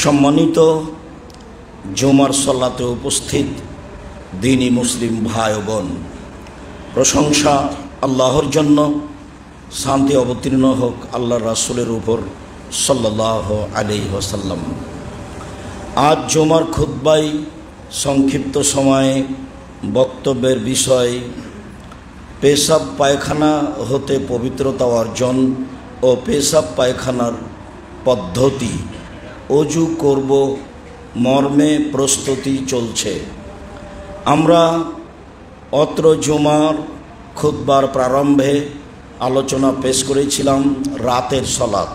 সম্মানিত জুমার সালাতে উপস্থিত দ্বীনি মুসলিম ভাই ও বোন, প্রশংসা আল্লাহর জন্য, শান্তি অবতীর্ণ হোক আল্লাহর রাসূলের উপর সাল্লাল্লাহু আলাইহি ওয়াসাল্লাম। আজ জুমার খুতবায় সংক্ষিপ্ত সময়ে বক্তব্যের বিষয় পেশাব পায়খানা হতে পবিত্রতা অর্জন ও পেশাব পায়খানার পদ্ধতি, অজু করব মর্মে প্রস্তুতি চলছে। আমরা অত্র জুমার খুতবার প্রারম্ভে আলোচনা পেশ করেছিলাম রাতের সালাত।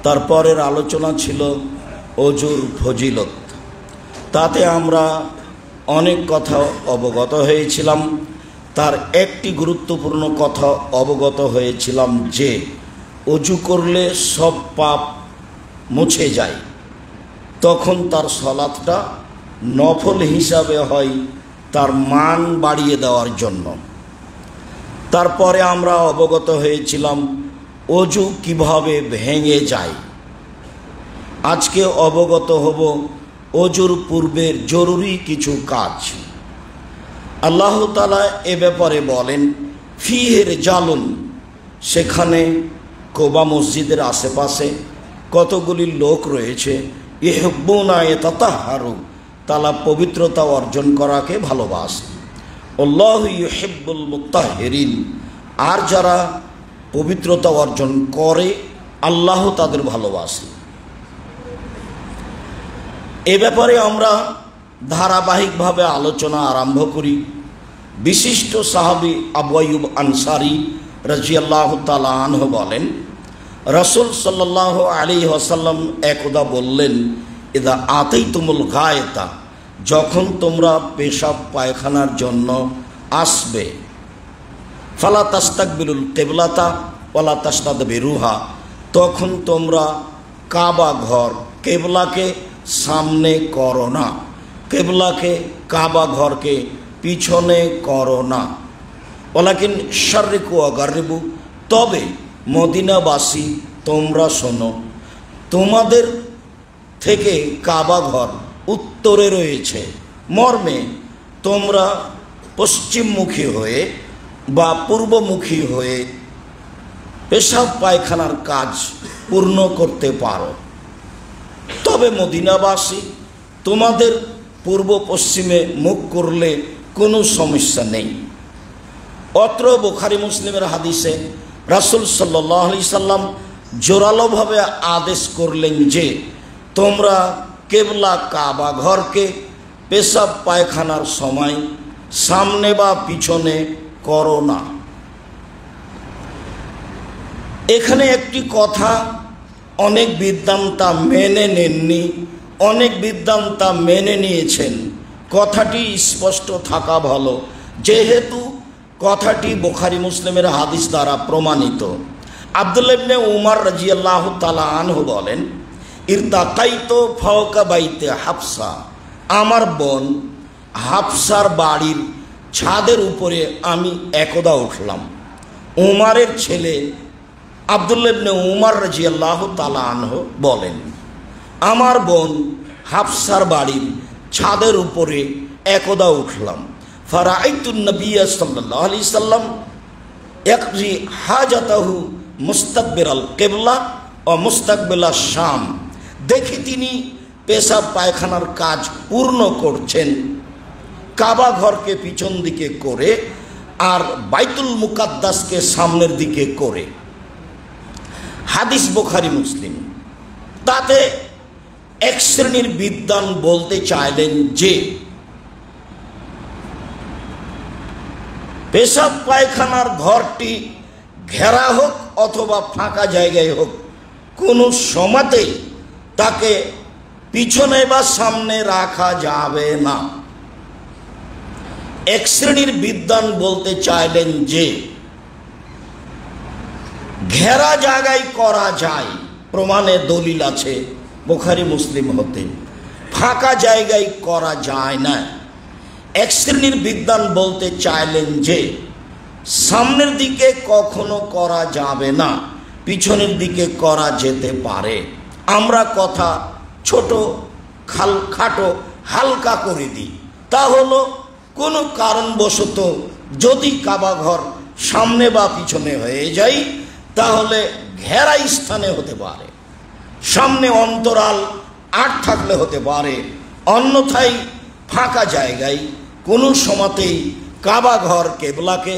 তারপরের আলোচনা ছিল অজুর ফজিলত। তাতে আমরা অনেক কথা অবগত হয়েছিলাম। তার একটি গুরুত্বপূর্ণ কথা অবগত হয়েছিলাম যে অজু করলে সব পাপ মুছে যায়, তখন তার সালাতটা নফল হিসাবে হয়, তার মান বাড়িয়ে দেওয়ার জন্য। তারপরে আমরা অবগত হয়েছিলাম অজু কিভাবে ভেঙে যায়। আজকে অবগত হব অজুর পূর্বের জরুরি কিছু কাজ। আল্লাহ তাআলা এ ব্যাপারে বলেন, ফিহের জালুন, সেখানে কোবা মসজিদের আশেপাশে কতগুলি লোক রয়েছে, ইহুব্বুনা ইয়াতাতাহহারু, তারা পবিত্রতা অর্জন করাকে ভালোবাসে। আল্লাহু ইউহিব্বুল মুত্তাহহিরিন, আর যারা পবিত্রতা অর্জন করে আল্লাহ তাদের ভালোবাসে। এ ব্যাপারে আমরা ধারাবাহিকভাবে আলোচনা আরম্ভ করি। বিশিষ্ট সাহাবী আবু আইয়ুব আনসারী রাদিয়াল্লাহু তাআলা আনহু বলেন, রাসূল সাল্লাল্লাহু আলাইহি ওয়াসাল্লাম একদা বললেন, ইদা আতাইতুমুল গায়তা, যখন তোমরা পেশাব পায়খানার জন্য আসবে, ফালা তাস্তাকবিলুল কিবলাতা ওয়ালা তাস্তাদবিরুহা, তখন তোমরা কাবা ঘর কিবলাকে সামনে করো না, কিবলাকে কাবা ঘরকে পিছনে করো না। ওয়ালাকিন শাররিকু ওয়া গাররিবু, তবে মদিনাবাসী তোমরা শোনো, তোমাদের থেকে কাবা ঘর উত্তরে রয়েছে, মর্মে তোমরা পশ্চিমমুখী হয়ে বা পূর্বমুখী হয়ে পেশাব পায়খানার কাজ পূর্ণ করতে পারো। তবে মদিনাবাসী তোমাদের পূর্ব পশ্চিমে মুখ করলে কোনো সমস্যা নেই। অত্র বুখারী মুসলিমের হাদিসে রাসূল সাল্লাল্লাহু আলাইহি সাল্লাম জোরালোভাবে আদেশ করলেন যে তোমরা কিবলা কাবা ঘরকে পেশাব পায়খানার সময় সামনে বা পিছনে করো না। এখানে একটি কথা অনেক বিদ্বান্তা মেনে নেননি, অনেক বিদ্বান্তা মেনে নিয়েছেন। কথাটি স্পষ্ট থাকা ভালো, যেহেতু কথাটি বুখারী মুসলিমের হাদিস দ্বারা প্রমাণিত। আব্দুল্লাহ ইবনে উমর রাদিয়াল্লাহু তাআলা আনহু বলেন, ইরতাকাইতু ফাওকা বাইতে হাফসা, আমার বোন হাফসার বাড়ির ছাদের উপরে আমি একদা উঠলাম। উমরের ছেলে আব্দুল্লাহ ইবনে উমর রাদিয়াল্লাহু তাআলা আনহু বলেন, আমার বোন হাফসার বাড়ির ছাদের উপরে একদা উঠলাম। ফারাআইতুন নবিয়্য সাল্লাল্লাহু আলাইহি সাল্লাম ইয়াকজি হাজাতাহু মুস্তাকবিরাল কিবলা ও মুস্তাকবিলাশ শাম, দেখি তিনি পেশাব পায়খানার কাজ পূর্ণ করছেন কাবা ঘরকে পিছন দিকে করে আর বাইতুল মুকাদ্দাসকে সামনের দিকে করে। হাদিস বুখারী মুসলিম। তাতে এক শ্রেণীর বিদ্বান বলতে চাইলেন যে পেশাব পায়খানার ঘরটি ঘেরা হোক অথবা ফাঁকা জায়গায় হোক, কোনো সময়তেই তাকে পিছনে বা সামনে রাখা যাবে না। এক শ্রেণীর বিদ্বান বলতে চাইলেন যে ঘেরা জায়গায় করা যায়, প্রমাণে দলিল আছে বুখারী মুসলিম হতে, ফাঁকা জায়গায় করা যায় না। এক শ্রেণীর বিদ্বান বলতে চাইলেন যে সামনের দিকে কখনো করা যাবে না, পিছনের দিকে করা যেতে পারে। আমরা কথা ছোট খাটো হালকা করে দিই। তা হলো কোনো কারণবশত যদি কাবা ঘর সামনে বা পিছনে হয়ে যায় তাহলে ঘেরা স্থানে হতে পারে, সামনে অন্তরাল আট থাকলে হতে পারে, অন্যথায় ফাঁকা জায়গায় কোনো সময়তেই কাবা ঘর কেবলাকে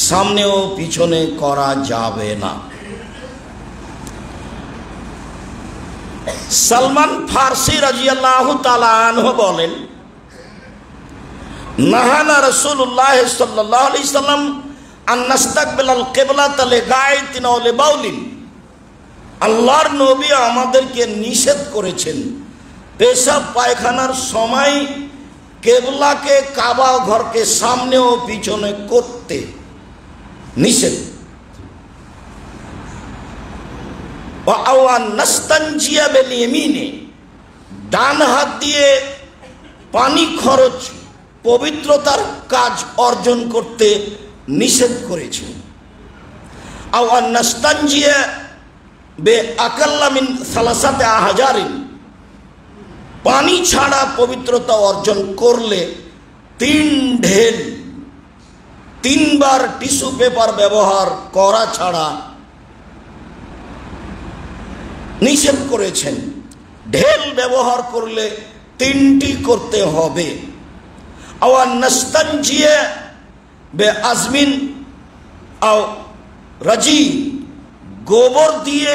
সামনে ও পিছনে করা যাবে না। সালমান ফারসি রাদিয়াল্লাহু তাআলা আনহু বলেন, নাহানা রাসূলুল্লাহ সাল্লাল্লাহু আলাইহি সাল্লাম আন নাস্তাকবিলাল কিবলাতা লিগায়তিন ওয়া লিবাউলিন। আল্লাহর নবী আমাদেরকে নিষেধ করেছেন পেশাব পায়খানার সময় কেবলাকে কাবা ঘরকে সামনে ও পিছনে করতে নিষেধ। ডান হাত দিয়ে পানি খরচ পবিত্রতার কাজ অর্জন করতে নিষেধ করেছে। পানি ছাড়া পবিত্রতা অর্জন করলে 3 ঢেল 3 বার টিস্যু পেপার ব্যবহার করা ছাড়া নিষেধ করেছেন। ঢেল ব্যবহার করলে 3টি করতে হবে। আওয়ান নাস্তানজিয়া বে আজমিন আও রাজি, গোবর দিয়ে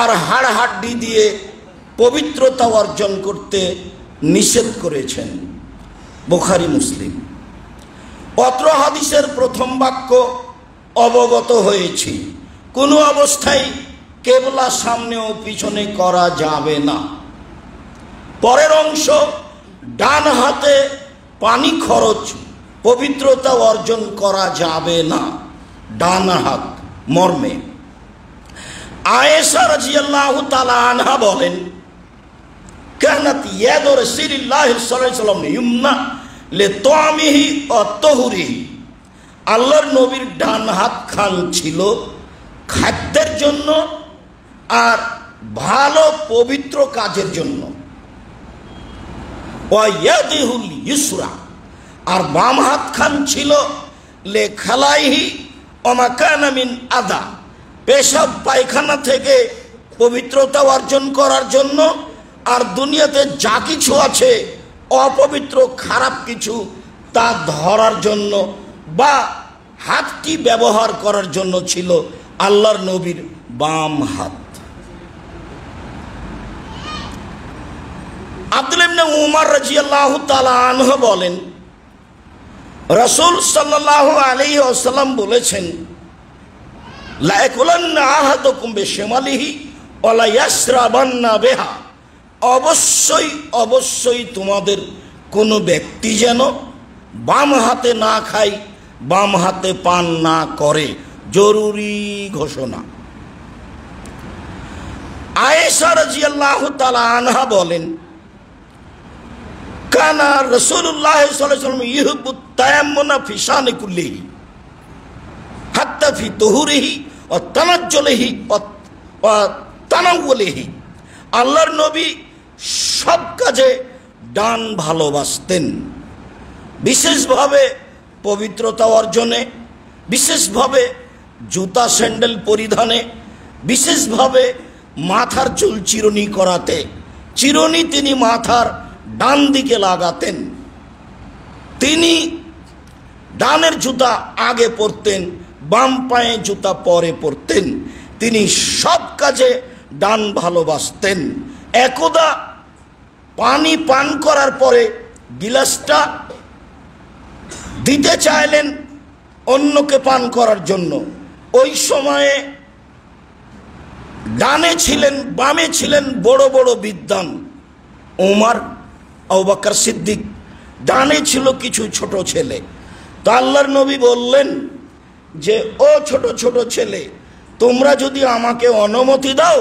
আর হাড় হাড্ডি দিয়ে পবিত্রতা অর্জন করতে নিষেধ করেছেন। বুখারী মুসলিম। অত্র হাদিসের প্রথম বাক্য অবগত হয়েছি, কোনো অবস্থায় কেবলা সামনে ও পিছনে করা যাবে না। পরের অংশ, ডান হাতে পানি খরচ পবিত্রতা অর্জন করা যাবে না, ডান হাত মর্মে। আয়েশা রাদিয়াল্লাহু তাআলা আনহা বলেন, কানাত ইয়াদু রাসূলিল্লাহ সাল্লাল্লাহু আলাইহি ওয়াসাল্লাম ইউমনা লিতামিহি ওয়া তাহুরিহি। আল্লাহর নবীর ডান হাত খান ছিল খাদ্যের জন্য আর ভালো পবিত্র কাজের জন্য। ওয়া ইয়াদিহুল ইউসরা, আর বাম হাত খান ছিল লেখালাইহি ওয়া মা কানা মিন আদা, পেশাব পায়খানা থেকে পবিত্রতা অর্জন করার জন্য আর দুনিয়াতে যা কিছু আছে অপবিত্র খারাপ কিছু তা ধরার জন্য বা হাতটি ব্যবহার করার জন্য ছিল আল্লাহর নবীর বাম হাত। আব্দুল্লাহ ইবনে উমর রাদিয়াল্লাহু তাআলা আনহু বলেন, রাসূল সাল্লাল্লাহু আলাইহি ওয়াসাল্লাম বলেছেন, লা ইয়াকুলান্না আহাদুকুম বিশিমালিহি ওয়া লা ইয়াশরাবান্না বিহা। অবশ্যই অবশ্যই তোমাদের কোনো ব্যক্তি যেন বাম হাতে না খায়, বাম হাতে পান না করে, জরুরি ঘোষণা। আয়েশা রাদিয়াল্লাহু তাআলা আনহা বলেন, কানা রাসূলুল্লাহ সাল্লাল্লাহু আলাইহি ওয়াসাল্লাম ইউহিব্বুত তায়াম্মুনা ফি শানি কুল্লিহি হাত্তা ফি তুহুরিহি ওয়া তানাজ্জুলিহি ওয়া তানাউলিহি। আল্লাহর নবী সব কাজে ডান ভালোবাসতেন, বিশেষভাবে পবিত্রতা অর্জনে, বিশেষভাবে জুতা স্যান্ডেল পরিধানে, বিশেষভাবে মাথার চুল চিরুনি করাতে। চিরুনি তিনি মাথার ডান দিকে লাগাতেন। তিনি ডানের জুতা আগে পরতেন, বাম পায়ে জুতা পরে পরতেন। তিনি সব কাজে ডান ভালোবাসতেন। একদা পানি পান করার পরে গিলাসটা দিতে চাইলেন অন্যকে পান করার জন্য। ওই সময়ে ডানে ছিলেন, বামে ছিলেন বড় বড় বিদ্বান, ওমর, আবু বকর সিদ্দিক, ডানে ছিল কিছু ছোট ছেলে। তো আল্লাহর নবী বললেন যে, ও ছোট ছোট ছেলে, তোমরা যদি আমাকে অনুমতি দাও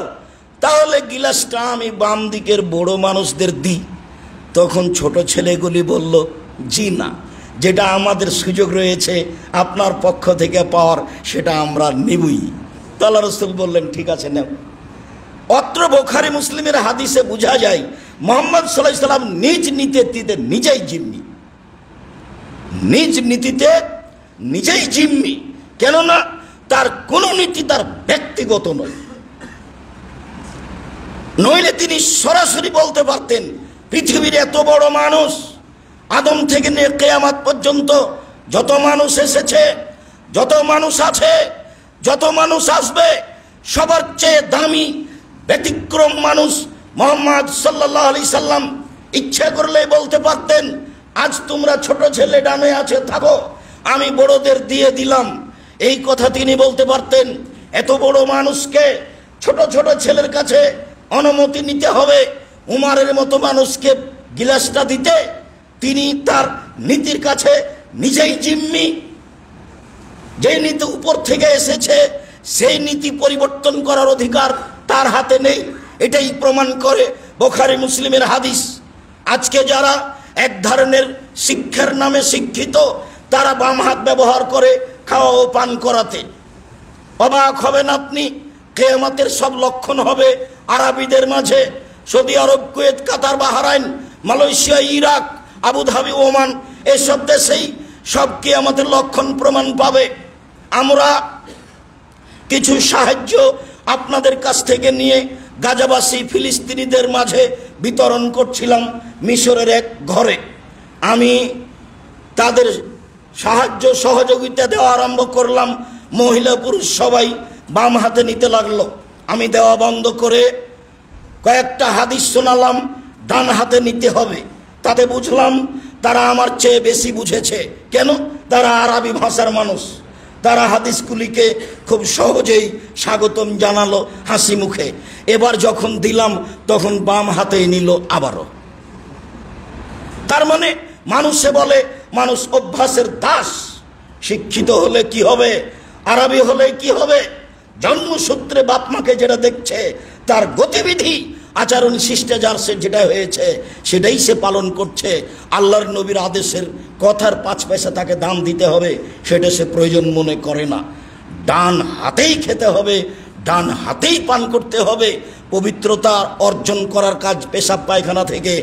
তাহলে গিলাসটা আমি বাম দিকের বড় মানুষদের দিই। তখন ছোট ছেলেগুলি বলল, জি না, যেটা আমাদের সুযোগ রয়েছে আপনার পক্ষ থেকে পাওয়ার সেটা আমরা নিবই। তো আল্লাহ রাসূল বললেন, ঠিক আছে নাও। অত্র বুখারী মুসলিমের হাদিসে বোঝা যায় মুহাম্মদ সাল্লাল্লাহু আলাইহি সাল্লাম নিজ নীতিতে নিজেই জিম্মি, নিজ নীতিতে নিজেই জিম্মি। কেননা তার কোন নীতি তার ব্যক্তিগত নয়, নইলে তিনি সরাসরি বলতে পারতেন পৃথিবীর এত বড় মানুষ, আদম থেকে নিয়ে কিয়ামত পর্যন্ত যত মানুষ এসেছে, যত মানুষ আছে, যত মানুষ আসবে, সবার চেয়ে দামি ব্যতিক্রম মানুষ মুহাম্মদ সাল্লাল্লাহু আলাইহি সাল্লাম। ইচ্ছা করলে বলতে পারতেন আজ তোমরা ছোট ছেলে ডানে আছে থাকো, আমি বড়দের দিয়ে দিলাম, এই কথা তিনি বলতে পারতেন। এত বড় মানুষকে ছোট ছোট ছেলের কাছে অনুমতি নিতে হবে, উমারের মতো মানুষকে গিলাসটা দিতে তিনি তার নীতির কাছে নিজেই জিম্মি। যে নীতি উপর থেকে এসেছে সেই নীতি পরিবর্তন করার অধিকার তার হাতে নেই, এটাই প্রমাণ করে বুখারী মুসলিমের হাদিস। আজকে যারা এক ধরনের শিক্ষার নামে শিক্ষিত, তারা বাম হাত ব্যবহার করে খাওয়া ও পান করাতে। অবাক হবেন আপনি, কিয়ামতের সব লক্ষণ হবে আরবীদের মাঝে। Saudi Arab, Kuwait, Qatar, Bahrain, Malaysia, Iraq, Abu Dhabi, Oman, এসব দেশেই সব কিয়ামতের লক্ষণ প্রমাণ পাবে। আমরা কিছু সাহায্য আপনাদের কাছ থেকে নিয়ে গাজাবাসী ফিলিস্তিনিদের মাঝে বিতরণ করছিলাম মিশরের এক ঘরে। আমি তাদের সাহায্য সহযোগিতা দেওয়া আরম্ভ করলাম। মহিলা পুরুষ সবাই বাম হাতে নিতে লাগলো। আমি দেওয়া বন্ধ করে কয়েকটা হাদিস শোনালাম ডান হাতে নিতে হবে। তাতে বুঝলাম তারা আমার চেয়ে বেশি বুঝেছে। কেন? তারা আরবি ভাষার মানুষ, তারা হাদিসগুলিকে খুব সহজেই স্বাগতম জানালো হাসি মুখে। এবার যখন দিলাম তখন বাম হাতেই নিল আবারও। তার মানে মানুষে বলে মানুষ অভ্যাসের দাস। শিক্ষিত হলে কি হবে, আরবি হলে কি হবে, জন্মসূত্রে বাপ মাকে যেটা দেখছে তার গতিবিধি আচরণ শিষ্টাচার সে যেটা হয়েছে সেটাই সে পালন করছে। আল্লাহর নবীর আদেশের কথার 5 পয়সা তাকে দাম দিতে হবে সেটা সে প্রয়োজন মনে করে না। ডান হাতেই খেতে হবে, ডান হাতেই পান করতে হবে। পবিত্রতা অর্জন করার কাজ পেশাব পায়খানা থেকে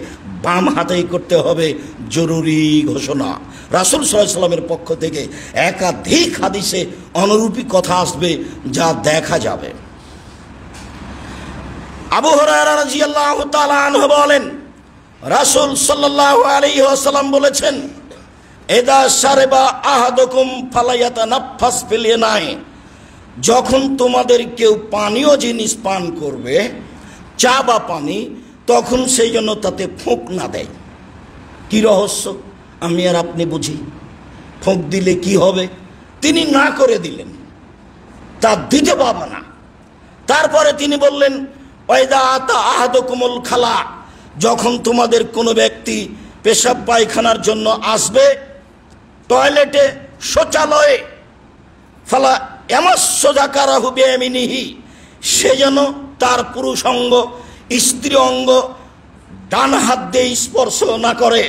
বাম হাতেই করতে হবে, জরুরি ঘোষণা। রাসূল সাল্লাল্লাহু আলাইহি সাল্লামের পক্ষ থেকে একাধিক হাদিসে অনুরূপী কথা আসবে, যা দেখা যাবে। আবু হুরায়রা রাদিয়াল্লাহু তাআলা আনহু বলেন, রাসূল সাল্লাল্লাহু আলাইহি ওয়াসাল্লাম বলেছেন, ইদা শারিবা আহাদুকুম ফালায়াতানাফাস ফিল ইনাই, যখন তোমাদের কেউ পানীয় জিনিস পান করবে, চা বা পানি, তখন সেই জন্য তাতে ফোঁক না দেয়। কি রহস্য আমি আর আপনি বুঝি। ফোঁক দিলে কি হবে? তিনি না করে দিলেন, তা দিতে পারবে না। তারপরে তিনি বললেন, ওয়াইদা আতা আহাদুকুমুল খালা, যখন তোমাদের কোনো ব্যক্তি পেশাব পায়খানার জন্য আসবে টয়লেটে, শৌচালয়ে, ফালা ইয়ামাসসু যাকারাহু বিয়ামিনিহি, সে যেন তার পুরুষ অঙ্গ, স্ত্রী অঙ্গ ডান হাত দিয়ে স্পর্শ না করে।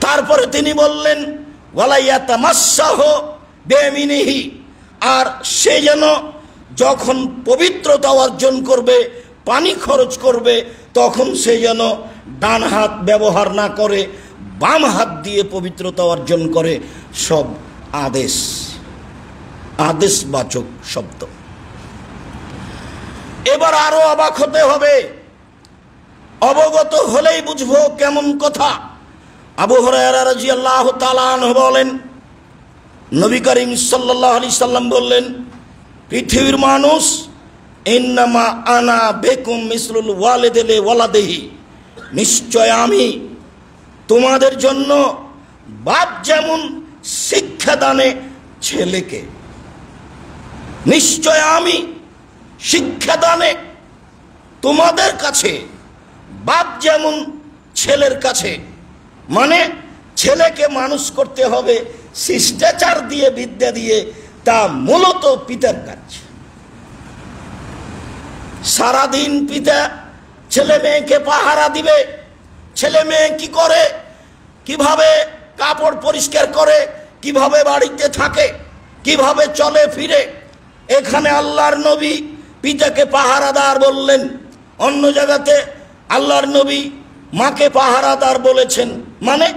তারপরে তিনি বললেন, ওয়ালা ইয়াতামাসসাহু বিয়ামিনিহি, আর সে যেন যখন পবিত্রতা অর্জন করবে, পানি খরচ করবে, তখন সে যেন ডান হাত ব্যবহার না করে, বাম হাত দিয়ে পবিত্রতা অর্জন করে। সব আদেশ, আদেশবাচক শব্দ। এবার আরো অবাক হতে হবে, অবগত হলেই বুঝবো কেমন কথা। আবু হুরায়রা রাদিয়াল্লাহু তাআলা আনহু বলেন, নবী করিম সাল্লাল্লাহু আলাইহি সাল্লাম বললেন, পৃথিবীর মানুষ ইন্নামা আনা বেকুম মিসলুল ওয়ালিদি লি ওয়ালাদিহি, নিশ্চয় আমি তোমাদের জন্য বাপ যেমন শিক্ষাদানে ছেলেকে, নিশ্চয় আমি শিক্ষাদানে তোমাদের কাছে বাপ যেমন ছেলের কাছে। মানে ছেলেকে মানুষ করতে হবে শিষ্টাচার দিয়ে, বিদ্যা দিয়ে, তা মূলত পিতার কাজ। সারাদিন পিতা ছেলে মেয়েকে পাহারা দিবে। ছেলে মেয়ে কি করে, কিভাবে কাপড় পরিষ্কার করে, কিভাবে বাড়িতে থাকে, কিভাবে চলে ফিরে, এখানে আল্লাহর নবী পিতাকে পাহারাদার বললেন, অন্য জায়গাতে আল্লাহর নবী মাকে পাহারাদার বলেছেন। মানে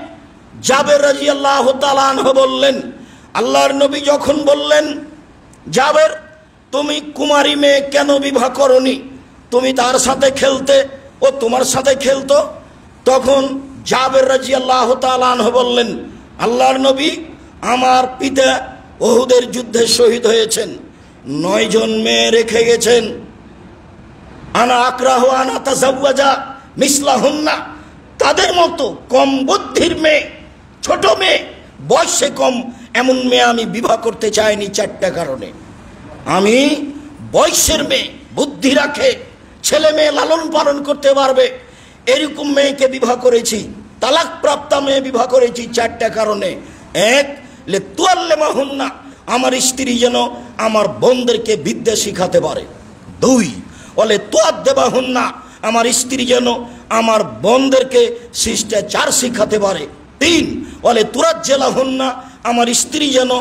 জাবের রাদিয়াল্লাহু তাআলা আনহু বললেন, আল্লাহর নবী যখন বললেন, জাবের তুমি কুমারী মেয়ে কেন বিবাহ করনি, তুমি তার সাথে খেলতে, ও তোমার সাথে খেলতো। তখন জাবের রাদিয়াল্লাহু তাআলা আনহু বললেন, আল্লাহর নবী আমার পিতা উহুদের যুদ্ধে শহীদ হয়েছেন, 9 জন মেয়ে রেখে গেছেন। আনা আকরাহু আনা তাজাওয়াজা মিসলাহুন্না, তাদের মতো কম বুদ্ধির মেয়ে, ছোট মেয়ে, বয়সে কম এমন মেয়ে আমি বিবাহ করতে চাইনি 4টা কারণে। আমি বয়সের মেয়ে, বুদ্ধি রাখে, ছেলে মেয়ে লালন পালন করতে পারবে এরকম মেয়েকে বিবাহ করেছি। তালাক প্রাপ্তা মেয়ে বিবাহ করেছি 4টা কারণে। 1 লে তুয়াল্লিমাহুন্না, আমার স্ত্রী যেন আমার বোনদেরকে বিদ্যা শিখাতে পারে। 2 বলে তুয়াদ্দেবাহুন্না, আমার স্ত্রী যেন আমার বোনদেরকে শিষ্টাচার শিখাতে পারে। 3 বলে তুরাজ্জেলাহুন্না, আমার স্ত্রী যেন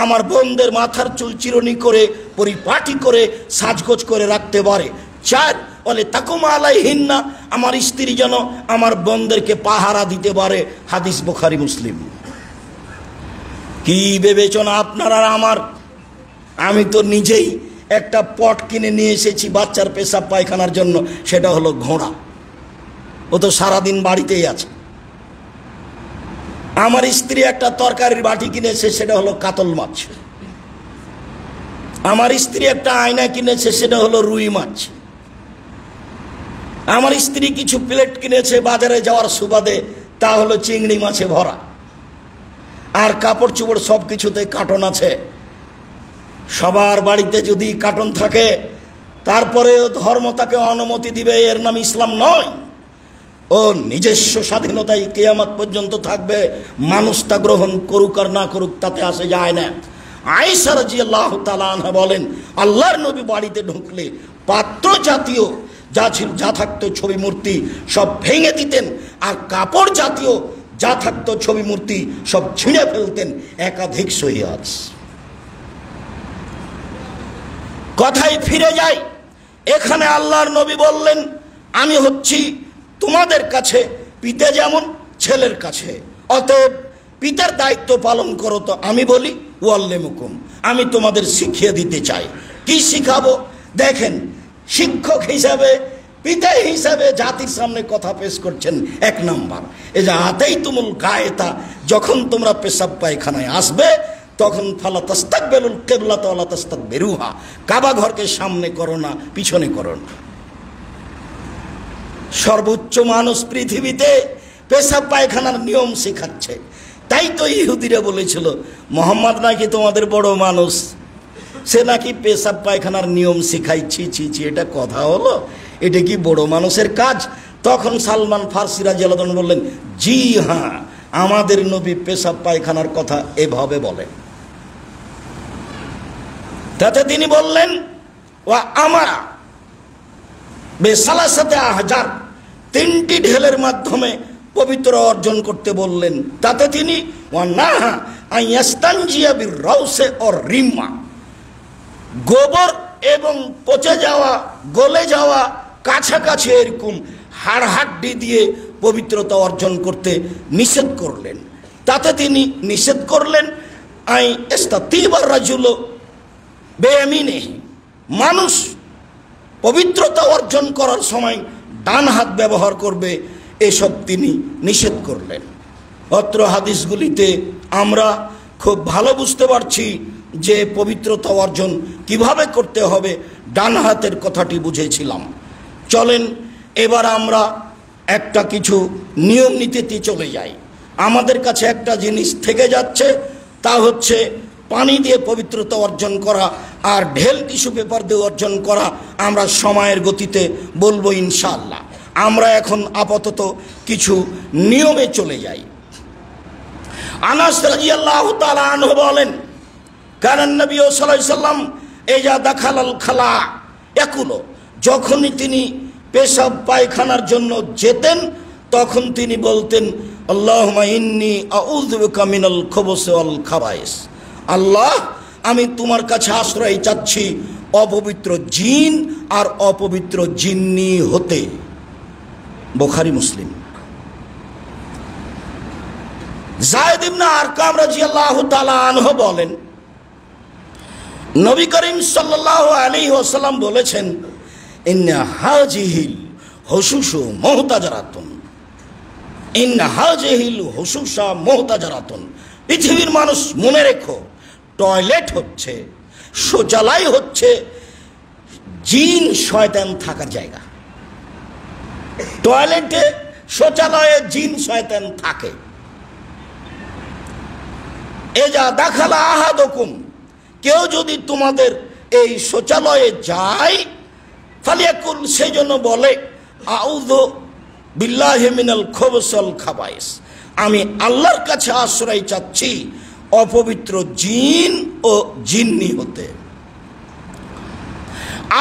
আমার বোনদের মাথার চুল চিরুনি করে পরিপাটি করে সাজগোজ করে রাখতে পারে। 4 বলে তাকুমা আলাইহিন্না, আমার স্ত্রী যেন আমার বোনদেরকে পাহারা দিতে পারে। হাদিস বুখারী মুসলিম। কি বিবেচনা আপনার আর আমার? আমি তো নিজেই একটা পট কিনে নিয়ে এসেছি বাচ্চার পেশাব পায়খানার জন্য, সেটা হলো ঘোড়া। ও তো সারাদিন বাড়িতেই আছে। আমার স্ত্রী একটা তরকারির বাটি কিনেছে, সেটা হলো কাতল মাছ। আমার স্ত্রী একটা আয়না কিনেছে, সেটা হলো রুই মাছ। আমার স্ত্রী কিছু প্লেট কিনেছে বাজারে যাওয়ার সুবাদে, তা হলো চিংড়ি মাছে ভরা। আর কাপড় চোপড় সব কিছুতে কার্টন আছে। সবার বাড়িতে যদি কার্টন থাকে, তারপরে ধর্ম তাকে অনুমতি দিবে, এর নাম ইসলাম নয়। ও নিজস্ব স্বাধীনতায় কিয়ামত পর্যন্ত থাকবে, মানুষ তা গ্রহণ করুক আর না করুক তাতে আসে যায় না। আয়েশা রাদিয়াল্লাহু তাআলা আনহা বলেন, আল্লাহর নবী বাড়িতে ঢুকলে পাত্র জাতীয় যা থাকতো ছবি মূর্তি সব ভেঙে দিতেন, আর কাপড় জাতীয় যা থাকতো ছবি মূর্তি সব ছিঁড়ে ফেলতেন। একাধিক সহিহ হাদিস। কথায় ফিরে যাই, এখানে আল্লাহর নবী বললেন, আমি হচ্ছি তোমাদের কাছে পিতা যেমন ছেলের কাছে, অতএব পিতার দায়িত্ব পালন করো। তো আমি বলি ওয়াল্লিমুকুম, আমি তোমাদের শিখিয়ে দিতে চাই। কি শিখাবো? দেখেন, শিক্ষক হিসাবে, পিতা হিসাবে জাতির সামনে কথা পেশ করছেন। 1 নাম্বার, এই যে আতেই তুমুল গায়েতা, যখন তোমরা পেশাব পায়খানায় আসবে তখন ফালা তাস্তাকবিলুল কিবলাতা ওয়ালা তাস্তাকবিরুহা, কাবা ঘরকে সামনে করো না, পিছনে করো না। সর্বোচ্চ মানুষ পৃথিবীতে পেশাব পায়খানার নিয়ম শেখাচ্ছে। তাই তো ইহুদিরা বলেছিল, মোহাম্মদ নাকি তোমাদের বড় মানুষ, সে নাকি পেশাব পায়খানার নিয়ম শিখাইছি। ছি ছি, এটা কথা হলো? এটা কি বড় মানুষের কাজ? তখন সালমান ফারসি রাদিয়াল্লাহু আনহু বললেন, জি হ্যাঁ, আমাদের নবী পেশাব পায়খানার কথা এভাবে বলেন। তাতে তিনি বললেন, ওয়া আমারা বেসালাসাতে আহজার, 3টি ঢেলের মাধ্যমে পবিত্র অর্জন করতে বললেন। তাতে তিনি ওয়া নাহা আন ইয়াস্তানজিয়া বির-রাউসে ওর রিম্মা, গোবর এবং পচে যাওয়া, গলে যাওয়া, কাছাকাছি এরকম হাড়হাড্ডি দিয়ে পবিত্রতা অর্জন করতে নিষেধ করলেন। তাতে তিনি নিষেধ করলেন, আই ইস্তাতিবার রাজুলু বিয়ামিনিহি, মানুষ পবিত্রতা অর্জন করার সময় ডান হাত ব্যবহার করবে, এসব তিনি নিষেধ করলেন। অত্র হাদিসগুলিতে আমরা খুব ভালো বুঝতে পারছি যে পবিত্রতা অর্জন কিভাবে করতে হবে, ডান হাতের কথাটি বুঝেছিলাম। চলেন এবার আমরা একটা কিছু নিয়ম নীতিতে চলে যাই। আমাদের কাছে একটা জিনিস থেকে যাচ্ছে, তা হচ্ছে পানি দিয়ে পবিত্রতা অর্জন করা আর ঢেল টিস্যু পেপার দিয়ে অর্জন করা। আমরা সময়ের গতিতে বলবো ইনশাআল্লাহ। আমরা এখন আপাতত কিছু নিয়মে চলে যাই। আনাস রাদিয়াল্লাহু তাআলা আনহু বলেন, কারণ নবী সাল্লাল্লাহু আলাইহি সাল্লাম এজা দাখালাল খালা ইয়াকুলু, যখনই তিনি পেশাব পায়খানার জন্য যেতেন তখন তিনি বলতেন, আল্লাহুম্মা ইন্নী আউযু বিকা মিনাল খুবুসি ওয়াল খাবায়েস, আল্লাহ আমি তোমার কাছে আশ্রয় চাচ্ছি অপবিত্র জিন আর অপবিত্র জিন্নি হতে। বুখারী মুসলিম। যায়েদ ইবনে আরকাম রাদিয়াল্লাহু তাআলা আনহু বলেন, নবী করিম সাল্লাল্লাহু আলাইহি ওয়াসাল্লাম বলেছেন, ইন্না হাজিহিল হুসুসু মুহতাজারাতুন, ইন্না হাজিহিল হুসুসা মুহতাজারাতুন। পৃথিবীর মানুষ মনে রেখো, টয়লেট হচ্ছে, শৌচালয় হচ্ছে জিন শয়তান থাকার জায়গা। টয়লেটে শৌচালয়ে জিন শয়তান থাকে। এজা দাখালা আহাদুকুম, কেউ যদি তোমাদের এই শৌচালয়ে যায়, ফালিয়াকুল, সেই জন্য বলে আউযু বিল্লাহি মিনাল খুবুসিল খাবাইস, আমি আল্লাহর কাছে আশ্রয় চাচ্ছি অপবিত্র জিন ও জিন্নি হতে।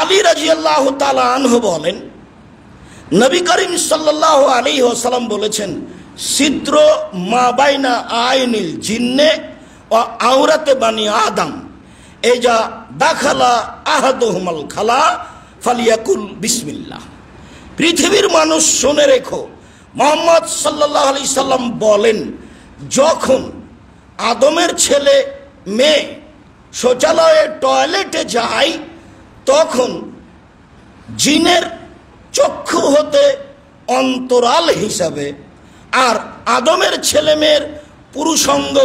আলী রাদিয়াল্লাহু তাআলা আনহু বলেন, নবী করিম সাল্লাল্লাহু আলাইহি ওয়াসাল্লাম বলেছেন, সিদ্র মা বাইনা আইনিল জিন্নে ও আওরাতে বানি আদম, এজা দাখালা আহাদুহুমাল খালা ফালিয়াকুল বিসমিল্লাহ। পৃথিবীর মানুষ শুনে রেখো, মুহাম্মদ সাল্লাল্লাহু আলাইহি সাল্লাম বলেন, যখন আদমের ছেলে মেয়ে শৌচালয়ে টয়লেটে যায়, তখন জিনের চক্ষু হতে অন্তরাল হিসাবে আর আদমের ছেলে মেয়ের পুরুষাঙ্গ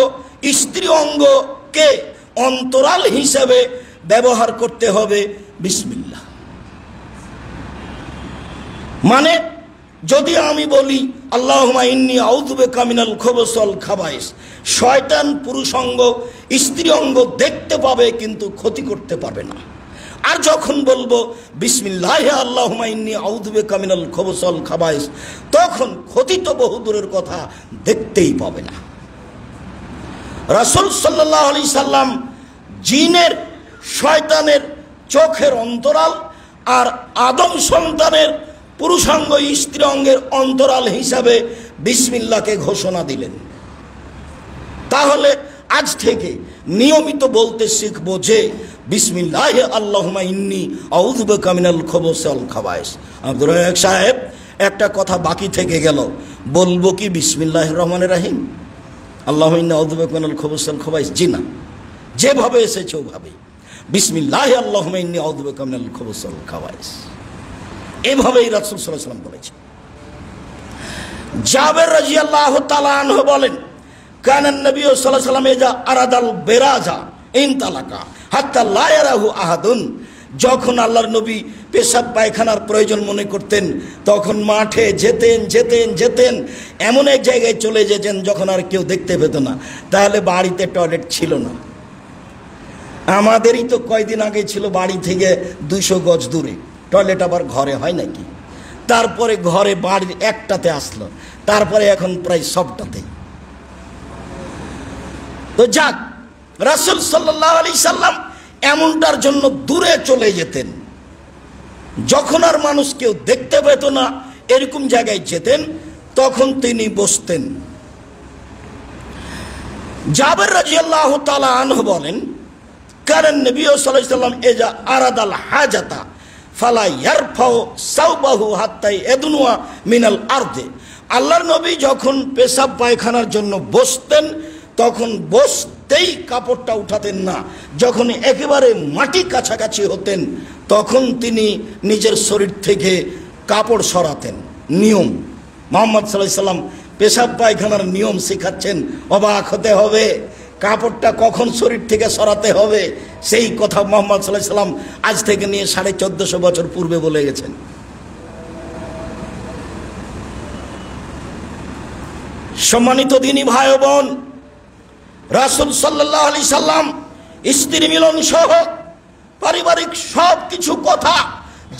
স্ত্রী অঙ্গকে অন্তরাল হিসাবে ব্যবহার করতে হবে বিসমিল্লাহ। মানে যদি আমি বলি আল্লাহুম্মা ইন্নী আউযু বিকা মিনাল খুবুসিল খাবাইস, শয়তান পুরুষাঙ্গ স্ত্রী অঙ্গ দেখতে পাবে কিন্তু ক্ষতি করতে পারবে না। আর যখন বলবো বিসমিল্লাহ আল্লাহুম্মা ইন্নী আউযু বিকা মিনাল খুবুসিল খাবাইস, তখন ক্ষতি তো বহু দূরের কথা, দেখতেই পাবে না। রাসূল সাল্লাল্লাহু আলাইহি সাল্লাম জিনের শয়তানের চোখের অন্তরাল আর আদম সন্তানের পুরুষাঙ্গ স্ত্রী অঙ্গের অন্তরাল হিসাবে বিসমিল্লাহকে ঘোষণা দিলেন। তাহলে আজ থেকে নিয়মিত বলতে শিখবো যে বিসমিল্লাহ আল্লাহুম্মা ইন্নী আউযু বিকা মিনাল খুবুসিল খাবাইস। আব্দুর রাজ্জাক সাহেব, একটা কথা বাকি থেকে গেল, বলবো কি বিসমিল্লাহির রহমানির রহিম, আল্লাহুম্মা ইন্নী আউযু বিকা মিনাল খুবুসিল খাবাইস? জি না, যেভাবে এসেছে ওভাবে বিসমিল্লাহ আল্লাহুম্মা ইন্নী আউযু বিকা মিনাল খুবুসিল খাবাইস, এভাবেই রাসূল সাল্লাল্লাহু আলাইহি ওয়াসাল্লাম বলেছেন। জাবের রাদিয়াল্লাহু তাআলা আনহু বলেন, কানান নবী সাল্লাল্লাহু আলাইহি ওয়াসাল্লাম ইজা আরাদাল বেরাজা ইনতালাকা হাত্তা লা ইয়ারাহু আহাদুন, যখন আল্লাহর নবী পেশাব পায়খানার প্রয়োজন মনে করতেন, তখন মাঠে যেতেন যেতেন যেতেন, এমন এক জায়গায় চলে যেতেন যখন আর কেউ দেখতে পেত না। তাহলে বাড়িতে টয়লেট ছিল না। আমাদেরই তো কয়দিন আগে ছিল বাড়ি থেকে 200 গজ দূরে টয়লেট, আবার ঘরে হয় নাকি? তারপরে ঘরে বাড়ির একটাতে আসলো, তারপরে এখন প্রায় সবটাতে। তো যাক, রাসূল সাল্লাল্লাহু আলাইহি সাল্লাম এমনটার জন্য দূরে চলে যেতেন, যখন আর মানুষ কেউ দেখতে পেত না এরকম জায়গায় যেতেন, তখন তিনি বসতেন। জাবের রাদিয়াল্লাহু তাআলা আনহু বলেন, কারণ নবী সাল্লাল্লাহু আলাইহি সাল্লাম এজা আরাদাল হাজাতা ফালা ইয়ারফাউ সাওবাহু হাত্তা ইয়াদনুয়া মিনাল আরদে, আল্লাহর নবী যখন পেশাব পায়খানার জন্য বসতেন, তখন বসতেই কাপড়টা উঠাতেন না। যখন একেবারে মাটি কাছাকাছি হতেন, তখন তিনি নিজের শরীর থেকে কাপড় সরাতেন। নিয়ম, মুহাম্মদ সাল্লাল্লাহু আলাইহি সাল্লাম পেশাব পায়খানার নিয়ম শেখাচ্ছেন। অবাক হতে হবে, কাপড়টা কখন শরীর থেকে সরাতে হবে সেই কথা মুহাম্মদ সাল্লাল্লাহু আলাইহি সাল্লাম আজ থেকে নিয়ে 1450 বছর পূর্বে বলে গেছেন। সম্মানিত দিনী ভাই ও বোন, রাসূল সাল্লাল্লাহু আলাইহি সাল্লাম স্ত্রী মিলন সহ পারিবারিক সব কিছু কথা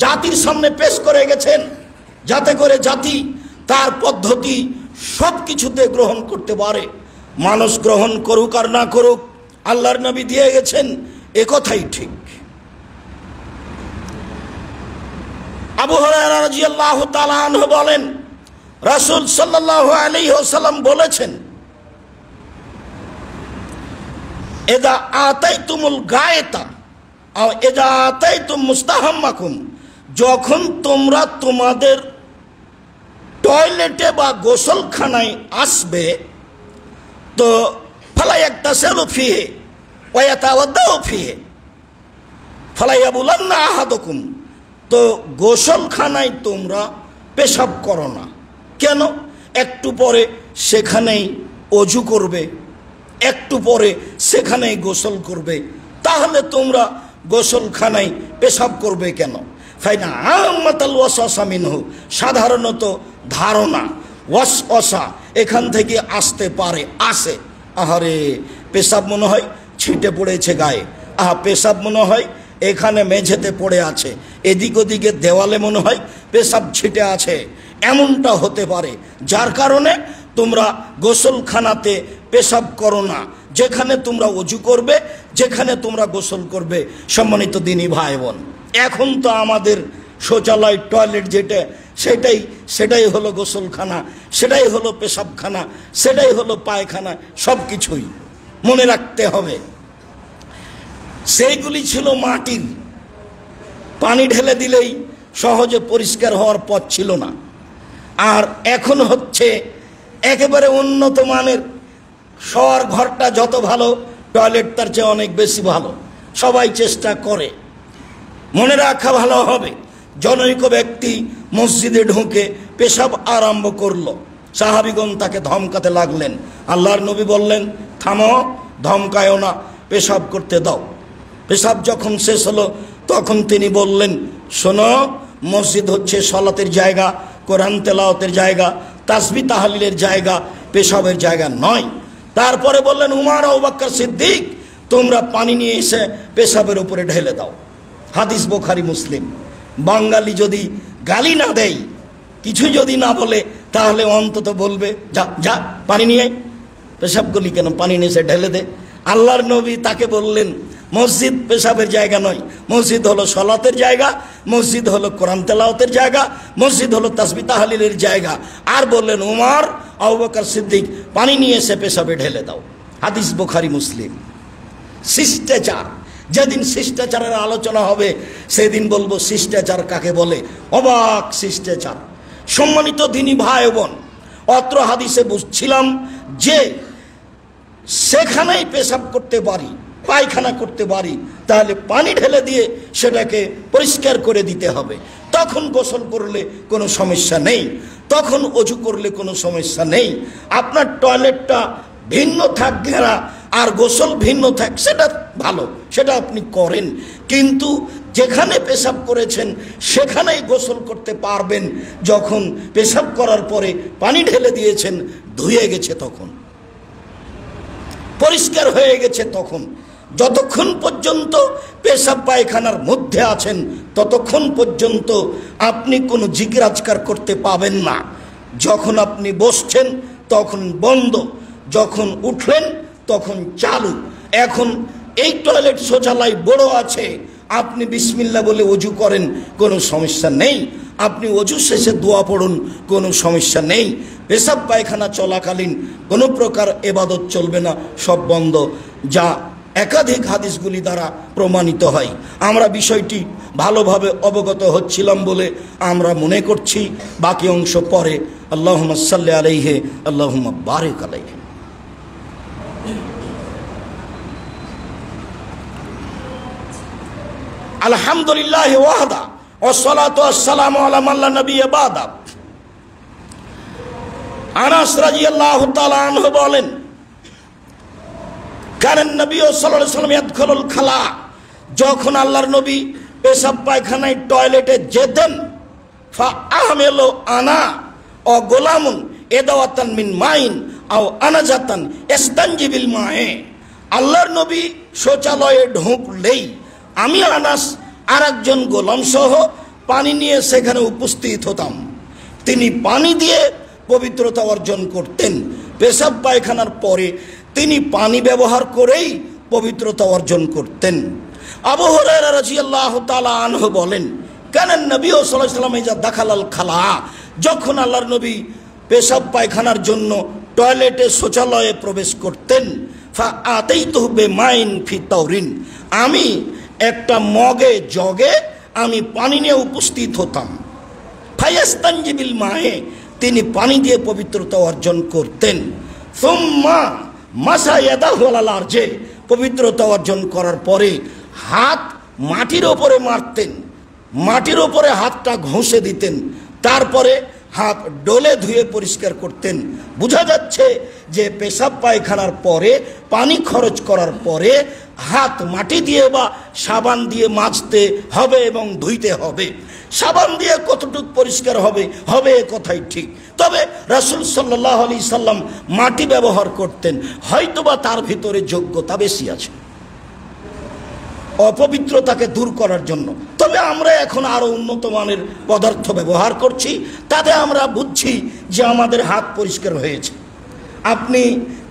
জাতির সামনে পেশ করে গেছেন, যাতে করে জাতি তার পদ্ধতি সব কিছুতে গ্রহণ করতে পারে। মানুষ গ্রহণ করুক আর না করুক, আল্লাহর নবী দিয়ে গেছেন, এ কথাই ঠিক। আবু হুরায়রা রাদিয়াল্লাহু তাআলা আনহু বলেন, রাসূল সাল্লাল্লাহু আলাইহি ওয়াসাল্লাম বলেছেন, এদা আতাইতুমুল গায়েতা আও এদা আতাইতুম মুস্তাহাম্মাকুম, যখন তোমরা তোমাদের টয়লেটে বা গোসলখানায় আসবে, তো ফালা ইয়াগতাসিলু ফিহি ওয়া ইয়াতাওয়াদ্দাউ ফিহি ফালা ইয়াবুলান্না আহাদুকুম, তো গোসলখানায় তোমরা পেশাব করো না। কেন? একটু পরে সেখানেই অজু করবে, একটু পরে সেখানেই গোসল করবে, তাহলে তোমরা গোসলখানায় পেশাব করবে কেন? ফাইনা আম্মাতাল ওয়াসওয়াসা মিনহু, সাধারণত ধারণা ওয়াসওয়াসা এখান থেকে আসতে পারে, আসে। আহারে পেশাব মনে হয় ছিটে পড়েছে গায়ে, আহা পেশাব মনে হয় এখানে মেঝেতে পড়ে আছে, এদিক ওদিকে দেওয়ালে মনে হয় পেশাব ছিটে আছে, এমনটা হতে পারে। যার কারণে তোমরা গোসলখানাতে পেশাব করো না, যেখানে তোমরা অজু করবে, যেখানে তোমরা গোসল করবে। সম্মানিত দিনী ভাই বোন, এখন তো আমাদের শৌচালয় টয়লেট যেটা, সেটাই হলো গোসলখানা, সেটাই হলো পেশাবখানা, সেটাই হলো পায়খানা, সব কিছুই মনে রাখতে হবে। সেইগুলি ছিল মাটির, পানি ঢেলে দিলেই সহজে পরিষ্কার হওয়ার পথ ছিল না। আর এখন হচ্ছে একেবারে উন্নত মানের, শোয়ার ঘরটা যত ভালো, টয়লেট তার চেয়ে অনেক বেশি ভালো, সবাই চেষ্টা করে। মনে রাখা ভালো হবে, জনৈক ব্যক্তি মসজিদে ঢুকে পেশাব আরম্ভ করলো, সাহাবীগণ তাকে ধমকাতে লাগলেন। আল্লাহর নবী বললেন, থামো, ধমকায়ও না, পেশাব করতে দাও। পেশাব যখন শেষ হলো তখন তিনি বললেন, শোনো, মসজিদ হচ্ছে সলাতের জায়গা, কোরআন তেলাওয়াতের জায়গা, তাসবিহ তাহলিলের জায়গা, পেশাবের জায়গা নয়। তারপরে বললেন, উমর আবু বকর সিদ্দিক, তোমরা পানি নিয়ে এসে পেশাবের উপরে ঢেলে দাও। হাদিস বুখারী মুসলিম। বাঙালি যদি গালি না দেয়, কিছু যদি না বলে, তাহলে অন্তত বলবে, যা যা পানি নিয়ে পেশাবগুলি কেন পানি নিয়ে এসে ঢেলে দে। আল্লাহর নবী তাকে বললেন, মসজিদ পেশাবের জায়গা নয়, মসজিদ হলো সলাতের জায়গা, মসজিদ হলো কোরআন তেলাওয়াতের জায়গা, মসজিদ হলো তাসবিহ তাহলিলের জায়গা। আর বললেন, উমর আবু বকর সিদ্দিক, পানি নিয়ে এসে পেশাবে ঢেলে দাও। হাদিস বুখারী মুসলিম। শিষ্টাচার, যেদিন শিষ্টাচারের আলোচনা হবে সেদিন বলবো শিষ্টাচার কাকে বলে, অবাক শিষ্টাচার। সম্মানিত দিনী ভাই বোন, অত্র হাদিসে বুঝছিলাম যে সেখানেই পেশাব করতে পারি, পায়খানা করতে পারি, তাহলে পানি ঢেলে দিয়ে সেটাকে পরিষ্কার করে দিতে হবে। তখন গোসল করলে কোনো সমস্যা নেই, তখন অজু করলে কোনো সমস্যা নেই। আপনার টয়লেটটা ভিন্ন থাক ঘেরা আর গোসল ভিন্ন থাক, সেটা ভালো, সেটা আপনি করেন, কিন্তু যেখানে পেশাব করেছেন সেখানেই গোসল করতে পারবেন যখন পেশাব করার পরে পানি ঢেলে দিয়েছেন, ধুয়ে গেছে, তখন পরিষ্কার হয়ে গেছে। তখন যতক্ষণ পর্যন্ত পেশাব পায়খানার মধ্যে আছেন ততক্ষণ পর্যন্ত আপনি কোনো জিকির আজকার করতে পাবেন না। যখন আপনি বসছেন তখন বন্ধ, যখন উঠলেন তখন চালু। এখন এই টয়লেট শৌচালয় বড় আছে, আপনি বিসমিল্লাহ বলে অজু করেন, কোনো সমস্যা নেই। আপনি অজু শেষে দোয়া পড়ুন, কোনো সমস্যা নেই। পেশাব পায়খানা চলাকালীন কোনো প্রকার ইবাদত চলবে না, সব বন্ধ, যা একাধিক হাদিসগুলি দ্বারা প্রমাণিত হয়। আমরা বিষয়টি ভালোভাবে অবগত হচ্ছিলাম বলে আমরা মনে করছি, বাকি অংশ পরে। আল্লাহুম্মা সাল্লি আলাইহি, আল্লাহুম্মা বারিক আলাইহি। আলহামদুলিল্লাহ ওয়াহদা ওয়াসসালাতু ওয়াসসালামু আলা মান লা নাবিয়্যা বাদা। আনাস রাদিয়াল্লাহু তাআলা আনহু বলেন, কারণ নবী সাল্লাল্লাহু আলাইহি ওয়াসাল্লাম ইয়াদখুলুল খালা, যখন আল্লাহর নবী পেশাব পায়খানায় টয়লেটে যেতেন, ফা আহমেলু আনা ও গোলামুন এদাওয়াতান মিন মাইন আও আনাজাতান ইস্তানজিবিল মায়ে। আল্লাহর নবী শৌচালয়ে ঢুকলেই আমি আনাস আর একজন গোলাম সহ পানি নিয়ে সেখানে উপস্থিত হতাম। তিনি পানি দিয়ে পবিত্রতা অর্জন করতেন। পেশাব পায়খানার পরে তিনি পানি ব্যবহার করেই পবিত্রতা অর্জন করতেন। আবু হুরায়রা রাদিয়াল্লাহু তাআলা আনহু বলেন, কানান নবী সাল্লাল্লাহু আলাইহি ওয়াসাল্লাম ইজা দাখালাল খালা, যখন আল্লাহর নবী পেশাব পায়খানার জন্য টয়লেটে শৌচালয়ে প্রবেশ করতেন, ফাআতাইতুহু বিমাইন ফি তাওরিন, আমি একটা মগে জগে আমি পানি নিয়ে উপস্থিত হতাম। ফায়াস্তানজিবিল মায়ে, তিনি পানি দিয়ে পবিত্রতা অর্জন করতেন। সুম্মা মাসা ইয়াদাহু আলাল আরজে, পবিত্রতা অর্জন করার পরে হাত মাটির ওপরে মারতেন, মাটির ওপরে হাতটা ঘষে দিতেন, তারপরে হাত ডলে ধুয়ে পরিষ্কার করতেন। বোঝা যাচ্ছে যে পেশাব পায়খানার পরে পানি খরচ করার পরে হাত মাটি দিয়ে বা সাবান দিয়ে মাজতে হবে এবং ধুইতে হবে। সাবান দিয়ে কতটুকু পরিষ্কার হবে হবে এ কথাই ঠিক, তবে রাসূল সাল্লাল্লাহু আলাইহি সাল্লাম মাটি ব্যবহার করতেন, হয়তোবা তার ভিতরে যোগ্যতা বেশি আছে অপবিত্রতাকে দূর করার জন্য। তবে আমরা এখন আরো উন্নত মানের পদার্থ ব্যবহার করছি, তাতে আমরা বুঝছি যে আমাদের হাত পরিষ্কার হয়েছে। আপনি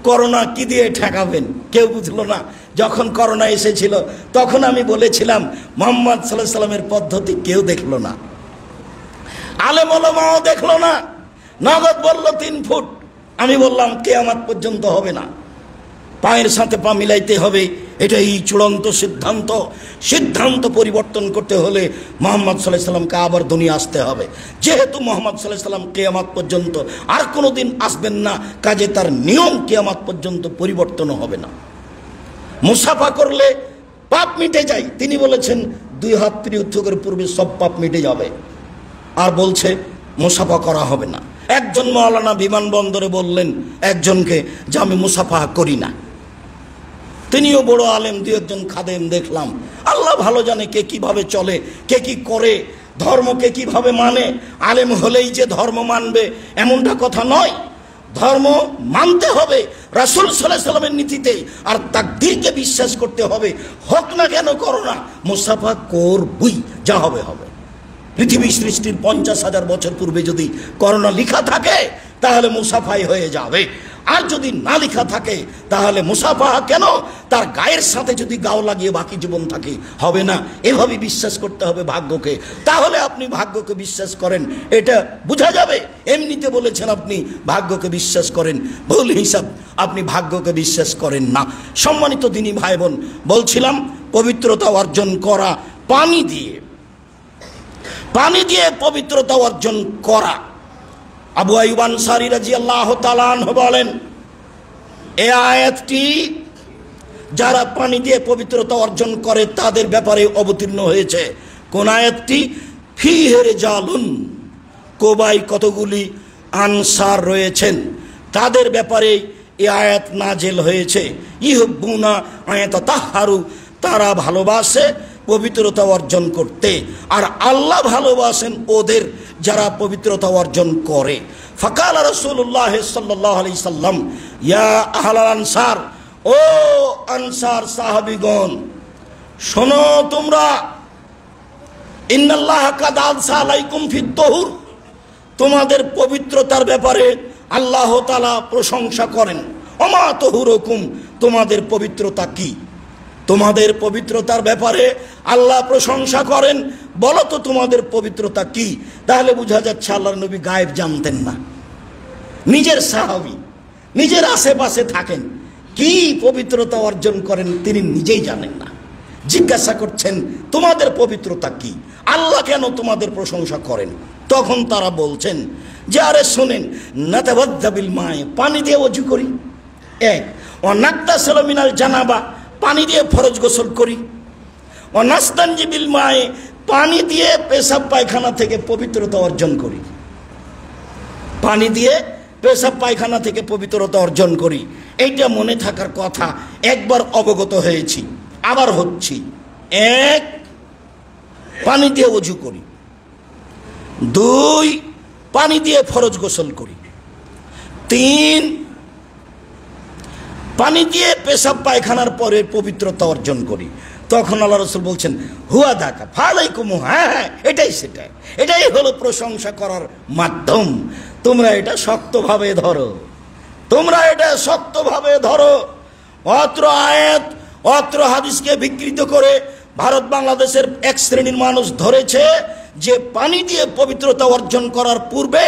করোনা কি দিয়ে ঠেকাবেন, কেউ বুঝলো না। যখন করোনা এসেছিল তখন আমি বলেছিলাম মুহাম্মদ সাল্লাল্লাহু আলাইহি সাল্লামের পদ্ধতি কেউ দেখলো না, আলেম ওলামাও দেখলো না, নগদ বলল 3 ফুট। আমি বললাম কিয়ামত পর্যন্ত হবে না, পায়ের সাথে পা মিলাইতে হবে, এটাই চূড়ান্ত সিদ্ধান্ত। সিদ্ধান্ত পরিবর্তন করতে হলে মুহাম্মদ সাল্লাল্লাহু আলাইহি সাল্লামকে আবার দুনিয়া আসতে হবে। যেহেতু মুহাম্মদ সাল্লাল্লাহু আলাইহি সাল্লাম কিয়ামত পর্যন্ত আর কোনোদিন আসবেন না, কাজে তার নিয়ম কিয়ামত পর্যন্ত পরিবর্তন হবে না। মুসাফা করলে পাপ মিটে যায়, তিনি বলেছেন 2 হাত ত্রিউত্থকের পূর্বে সব পাপ মিটে যাবে, আর বলছে মুসাফা করা হবে না। একজন মাওলানা বিমানবন্দরে বললেন একজনকে যে আমি মুসাফা করি না, তিনিও বড় আলেম, 2-1 খাদেম দেখলাম। আল্লাহ ভালো জানে কে কিভাবে চলে, কে কি করে, ধর্মকে কিভাবে মানে। আলেম হলেই যে ধর্ম মানবে এমনটা কথা নয়, ধর্ম মানতে হবে রাসূল সাল্লাল্লাহু আলাইহি সাল্লামের নীতিতে, আর তাকদীরকে বিশ্বাস করতে হবে। হোক না কেন করোনা, মুসাফা করবই, যা হবে হবে। পৃথিবী সৃষ্টির 50,000 বছর পূর্বে যদি করোনা লেখা থাকে তাহলে মুসাফাই হয়ে যাবে, আর যদি না লেখা থাকে তাহলে মুসাফা কেন, তার গায়ের সাথে যদি গাও লাগিয়ে বাকি জীবন থাকে হবে না। এভাবে বিশ্বাস করতে হবে ভাগ্যকে। তাহলে আপনি ভাগ্যকে বিশ্বাস করেন, এটা বোঝা যাবে। এমনিতে বলেছেন আপনি ভাগ্যকে বিশ্বাস করেন, ভুল হিসাব, আপনি ভাগ্যকে বিশ্বাস করেন না। সম্মানিত দিনী ভাই বোন, বলছিলাম পবিত্রতা অর্জন করা পানি দিয়ে, পানি দিয়ে পবিত্রতা অর্জন করা। আবু আইয়ুব আনসারী রাদিয়াল্লাহু তাআলা আনহু বলেন, এই আয়াতটি যারা পানি দিয়ে পবিত্রতা অর্জন করে তাদের ব্যাপারে অবতীর্ণ হয়েছে। কোন আয়াতটি? ফিহি রিজালুন, কোবায় কতগুলি আনসার রয়েছেন, তাদের ব্যাপারে এই আয়াত নাজেল হয়েছে। ইহুব্বুনা আয়াতাতাহহারু, তারা ভালোবাসে পবিত্রতা অর্জন করতে, আর আল্লাহ ভালোবাসেন ওদের যারা পবিত্রতা অর্জন করে। ফাকাল রাসূলুল্লাহ সাল্লাল্লাহু আলাইহি সাল্লাম, ইয়া আহলাল আনসার, ও আনসার সাহাবীগণ, শোনো তোমরা, ইন্নাল্লাহা কাদ আনসা আলাইকুম ফিত তাহুর, তোমাদের পবিত্রতার ব্যাপারে আল্লাহ তাআলা প্রশংসা করেন। ওমা তাহুরুকুম, তোমাদের পবিত্রতা কি? তোমাদের পবিত্রতার ব্যাপারে আল্লাহ প্রশংসা করেন, বলো তো তোমাদের পবিত্রতা কি? তাহলে বোঝা যাচ্ছে আল্লাহর নবী গায়েব জানতেন না, নিজের সাহাবী, নিজের আশেপাশে থাকেন, কি পবিত্রতা অর্জন করেন তিনি নিজেই জানেন না। জিজ্ঞাসা করছেন তোমাদের পবিত্রতা কি, আল্লাহ কেন তোমাদের প্রশংসা করেন? তখন তারা বলছেন যে আরে শোনেন, নাতাওয়াজ্জা বিল মায়ে, পানি দিয়ে ওযু করি, এক, ও নাগতাসিলু মিনাল জানাবা, পানি দিয়ে ফরজ গোসল করি, ও নাস্তানজি বিল মায়ে, পানি দিয়ে পেশাব পায়খানা থেকে পবিত্রতা অর্জন করি, পানি দিয়ে পেশাব পায়খানা থেকে পবিত্রতা অর্জন করি। এইটা মনে থাকার কথা, একবার অবগত হয়েছি, আবার হচ্ছি। এক, পানি দিয়ে ওযু করি, 2, পানি দিয়ে ফরজ গোসল করি, 3, পানি দিয়ে পেশাব পায়খানার পরে পবিত্রতা অর্জন করি। তখন আল্লাহ রাসূল বলছেন, হুয়া দাকা ফালাইকুম, হ্যাঁ এটাই সেটাই, এটাই হলো প্রশংসা করার মাধ্যম। তোমরা এটা শক্তভাবে ধরো, তোমরা এটা শক্তভাবে ধরো। অত্র আয়াত, অত্র হাদিসকে বিকৃত করে ভারত বাংলাদেশের এক শ্রেণীর মানুষ ধরেছে যে পানি দিয়ে পবিত্রতা অর্জন করার পূর্বে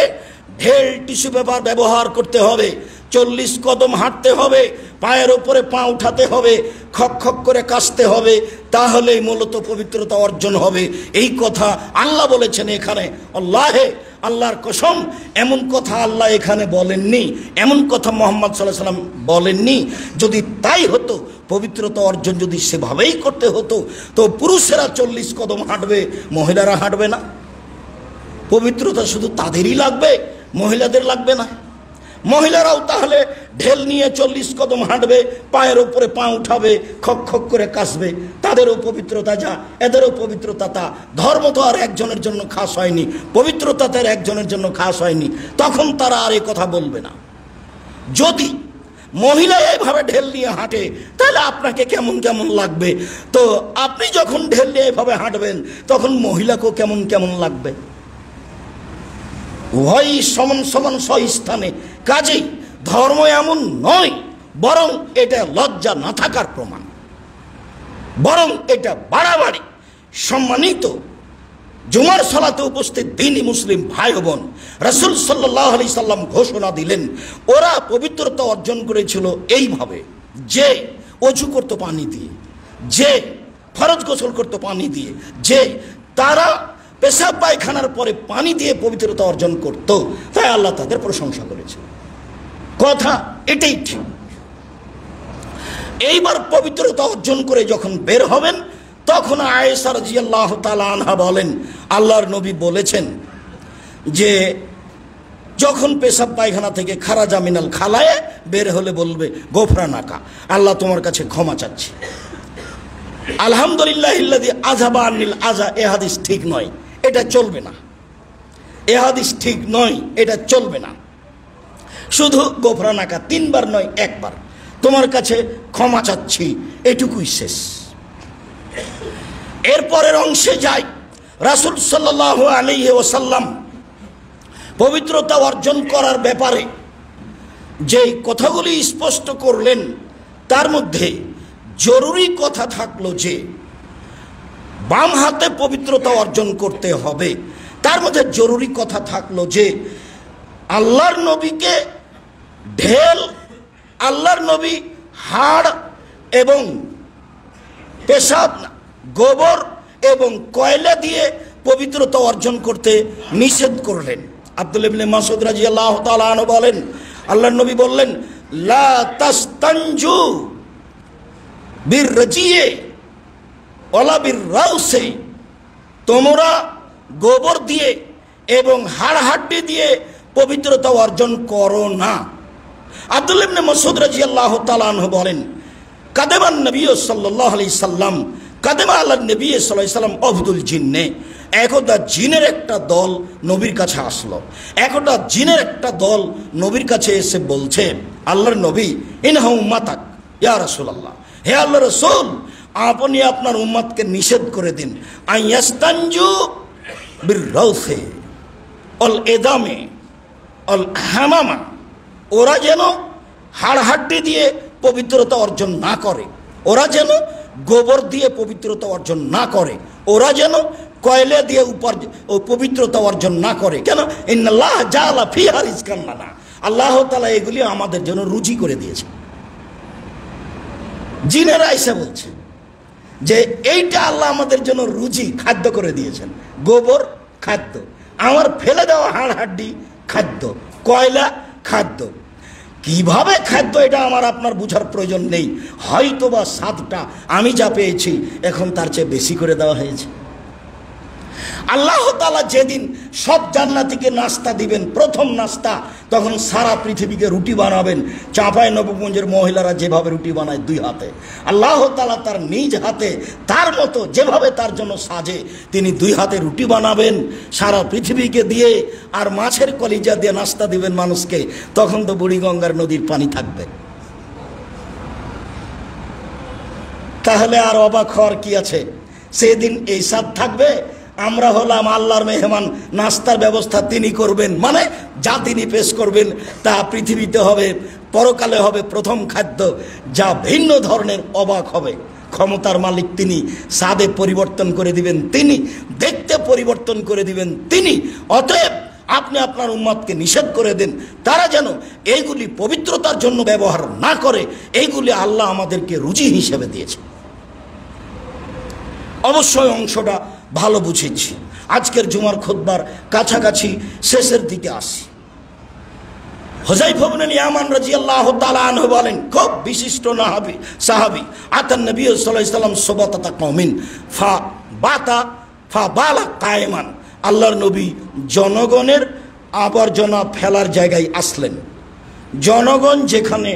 ঢেল টিস্যু পেপার ব্যবহার করতে হবে, 40 কদম হাঁটতে হবে, পায়ের ওপরে পা উঠাতে হবে, খক খক করে কাশতে হবে, তাহলেই মূলত পবিত্রতা অর্জন হবে। এই কথা আল্লাহ বলেছেন এখানে। আল্লাহর কসম, এমন কথা আল্লাহ এখানে বলেননি, এমন কথা মুহাম্মদ সাল্লাল্লাহু আলাইহি ওয়াসাল্লাম বলেননি। যদি তাই হতো, পবিত্রতা অর্জন যদি সেভাবেই করতে হতো, তো পুরুষেরা 40 কদম হাঁটবে, মহিলারা হাঁটবে না? পবিত্রতা শুধু তাদেরই লাগবে, মহিলাদের লাগবে না? মহিলারাও তাহলে ঢেল নিয়ে 40 কদম হাঁটবে, পায়ের উপরে পা উঠাবে, খক খক করে কাশবে, তাদেরও পবিত্রতা যা, এদেরও পবিত্রতা তা। ধর্ম তো আর একজনের জন্য খাস হয়নি, পবিত্রতা তার একজনের জন্য খাস হয়নি, তখন তারা আর এই কথা বলবে না। যদি মহিলা এইভাবে ঢেল নিয়ে হাঁটে, তাহলে আপনাকে কেমন কেমন লাগবে? তো আপনি যখন ঢেল নিয়ে এভাবে হাঁটবেন, তখন মহিলাকেও কেমন কেমন লাগবে? উভয়ই সমান সমান স্থানে। কাজেই ধর্ম এমন নয়, বরং এটা লজ্জা না থাকার প্রমাণ, বরং এটা বাড়াবাড়ি। সম্মানিত জুমার সালাতে উপস্থিত দ্বীনি মুসলিম ভাই বোন, রাসূল সাল্লাল্লাহু আলাইহি সাল্লাম ঘোষণা দিলেন, ওরা পবিত্রতা অর্জন করেছিল এইভাবে যে ওযু করত পানি দিয়ে, যে ফরজ গোসল করত পানি দিয়ে, যে তারা পেশাব পায়খানার পরে পানি দিয়ে পবিত্রতা অর্জন করত। তাই আল্লাহ তাদের প্রশংসা করেছে। কথা এটাই ঠিক। এইবার পবিত্রতা অর্জন করে যখন বের হবেন, তখন আয়েশা রাদিয়াল্লাহু তাআলা আনহা বলেন, আল্লাহর নবী বলেছেন যে যখন পেশাব পায়খানা থেকে খারাজা মিনাল খালায়ে বের হলে বলবে গোফরানাকা, আল্লাহ তোমার কাছে ক্ষমা চাচ্ছি। আলহামদুলিল্লাহিল্লাযী আযহাবা আনিল আযা, এ হাদিস ঠিক নয়, এটা চলবে না। এ হাদিস ঠিক নয়, এটা চলবে না। শুধু গোফরানাকা 3 বার নয়, 1 বার, তোমার কাছে ক্ষমা চাচ্ছি, এটুকুই শেষ। এরপরের অংশে যাই। রাসূল সাল্লাল্লাহু আলাইহি ওয়াসাল্লাম পবিত্রতা অর্জন করার ব্যাপারে যে কথাগুলি স্পষ্ট করলেন, তার মধ্যে জরুরি কথা থাকলো যে বাম হাতে পবিত্রতা অর্জন করতে হবে। তার মধ্যে জরুরি কথা থাকলো যে আল্লাহর নবীকে ঢেল, আল্লাহর নবী হাড় এবং পেশাব, গোবর এবং কয়লা দিয়ে পবিত্রতা অর্জন করতে নিষেধ করলেন। আব্দুল্লাহ ইবনে মাসউদ রাদিয়াল্লাহু তাআলা আনহু বলেন, আল্লাহর নবী বললেন, লা তাস্তানজু বিরজিয়ে ওয়ালা বিররাউসে, তোমরা গোবর দিয়ে এবং হাড় হাড্ডি দিয়ে পবিত্রতা অর্জন করো না। আব্দুল্লাহ ইবনে মাসউদ রাদিয়াল্লাহু তাআলা আনহু বলেন, কাদেমান নবী সাল্লাল্লাহু আলাইহি সাল্লাম কাদেমা আলা নবী সাল্লাল্লাহু আলাইহি সাল্লাম আবদুল জিন্নে, একদা জিনের একটা দল নবীর কাছে আসলো। একদা জিনের একটা দল নবীর কাছে এসে বলছে, আল্লাহর নবী, ইনহা উম্মাতাক ইয়া রাসূলুল্লাহ, হে আল্লাহর রাসূল, আপনি আপনার উম্মতকে নিষেধ করে দিন, আইয়াস্তানজু বিররাউসে অল এদামে অল হামামা, ওরা যেন হাড় হাড্ডি দিয়ে পবিত্রতা অর্জন না করে, ওরা যেন গোবর দিয়ে পবিত্রতা অর্জন না করে, ওরা যেন কয়লা দিয়ে পবিত্রতা অর্জন না করে। কেন? ইন্নাল্লাহ জাআলা ফিহা রিজকান লানা, আল্লাহ তাআলা এগুলি আমাদের জন্য রুজি করে দিয়েছে। জিনেরা এসে বলছে যে এইটা আল্লাহ আমাদের জন্য রুজি, খাদ্য করে দিয়েছেন। গোবর খাদ্য, আমার ফেলে দেওয়া হাড় হাড্ডি খাদ্য, কয়লা খাদ্য। কিভাবে খাদ্য এটা আমার আপনার বুঝার প্রয়োজন নেই, হয়তোবা স্বাদটা আমি যা পেয়েছি এখন তার চেয়ে বেশি করে দেওয়া হয়েছে। আল্লাহ তাআলা যেদিন সব জান্নাতীকে নাস্তা দিবেন, প্রথম নাস্তা, তখন সারা পৃথিবীকে রুটি বানাবেন। চাঁপাই নবগঞ্জের মহিলারা যেভাবে রুটি বানায় 2 হাতে, আল্লাহ তাআলা তার নিজ হাতে তার মতো যেভাবে তার জন্য সাজে তিনি 2 হাতে রুটি বানাবেন সারা পৃথিবীকে দিয়ে, আর মাছের কলিজা দিয়ে নাস্তা দিবেন মানুষকে। তখন তো বুড়িগঙ্গার নদীর পানি থাকবে। তাহলে আর অবাক হওয়ার কি আছে? সেদিন এই স্বাদ থাকবে। আমরা হলাম আল্লাহর মেহমান, নাস্তার ব্যবস্থা তিনি করবেন, মানে যা তিনি পেশ করবেন তা পৃথিবীতে হবে, পরকালে হবে প্রথম খাদ্য, যা ভিন্ন ধরনের অবাক হবে। ক্ষমতার মালিক তিনি, স্বাদে পরিবর্তন করে দিবেন তিনি, দেখতে পরিবর্তন করে দিবেন তিনি। অতএব আপনি আপনার উম্মতকে নিষেধ করে দেন, তারা যেন এইগুলি পবিত্রতার জন্য ব্যবহার না করে। এইগুলি আল্লাহ আমাদেরকে রুজি হিসেবে দিয়েছে। অবশ্যই অংশটা ভালো বুঝেছি। আজকের জুমার খুতবার কাছাকাছি শেষের দিকে আসি। হুযায়ফা ইবনে ইয়ামান রাদিয়াল্লাহু তাআলা আনহু বলেন, খুব বিশিষ্ট সাহাবী, আতান নবী সাল্লাল্লাহু আলাইহি ওয়াসাল্লাম সুবাতাতা কওমিন ফাবালা কায়েমান। আল্লাহর নবী জনগণের আবর্জনা ফেলার জায়গায় আসলেন। জনগণ যেখানে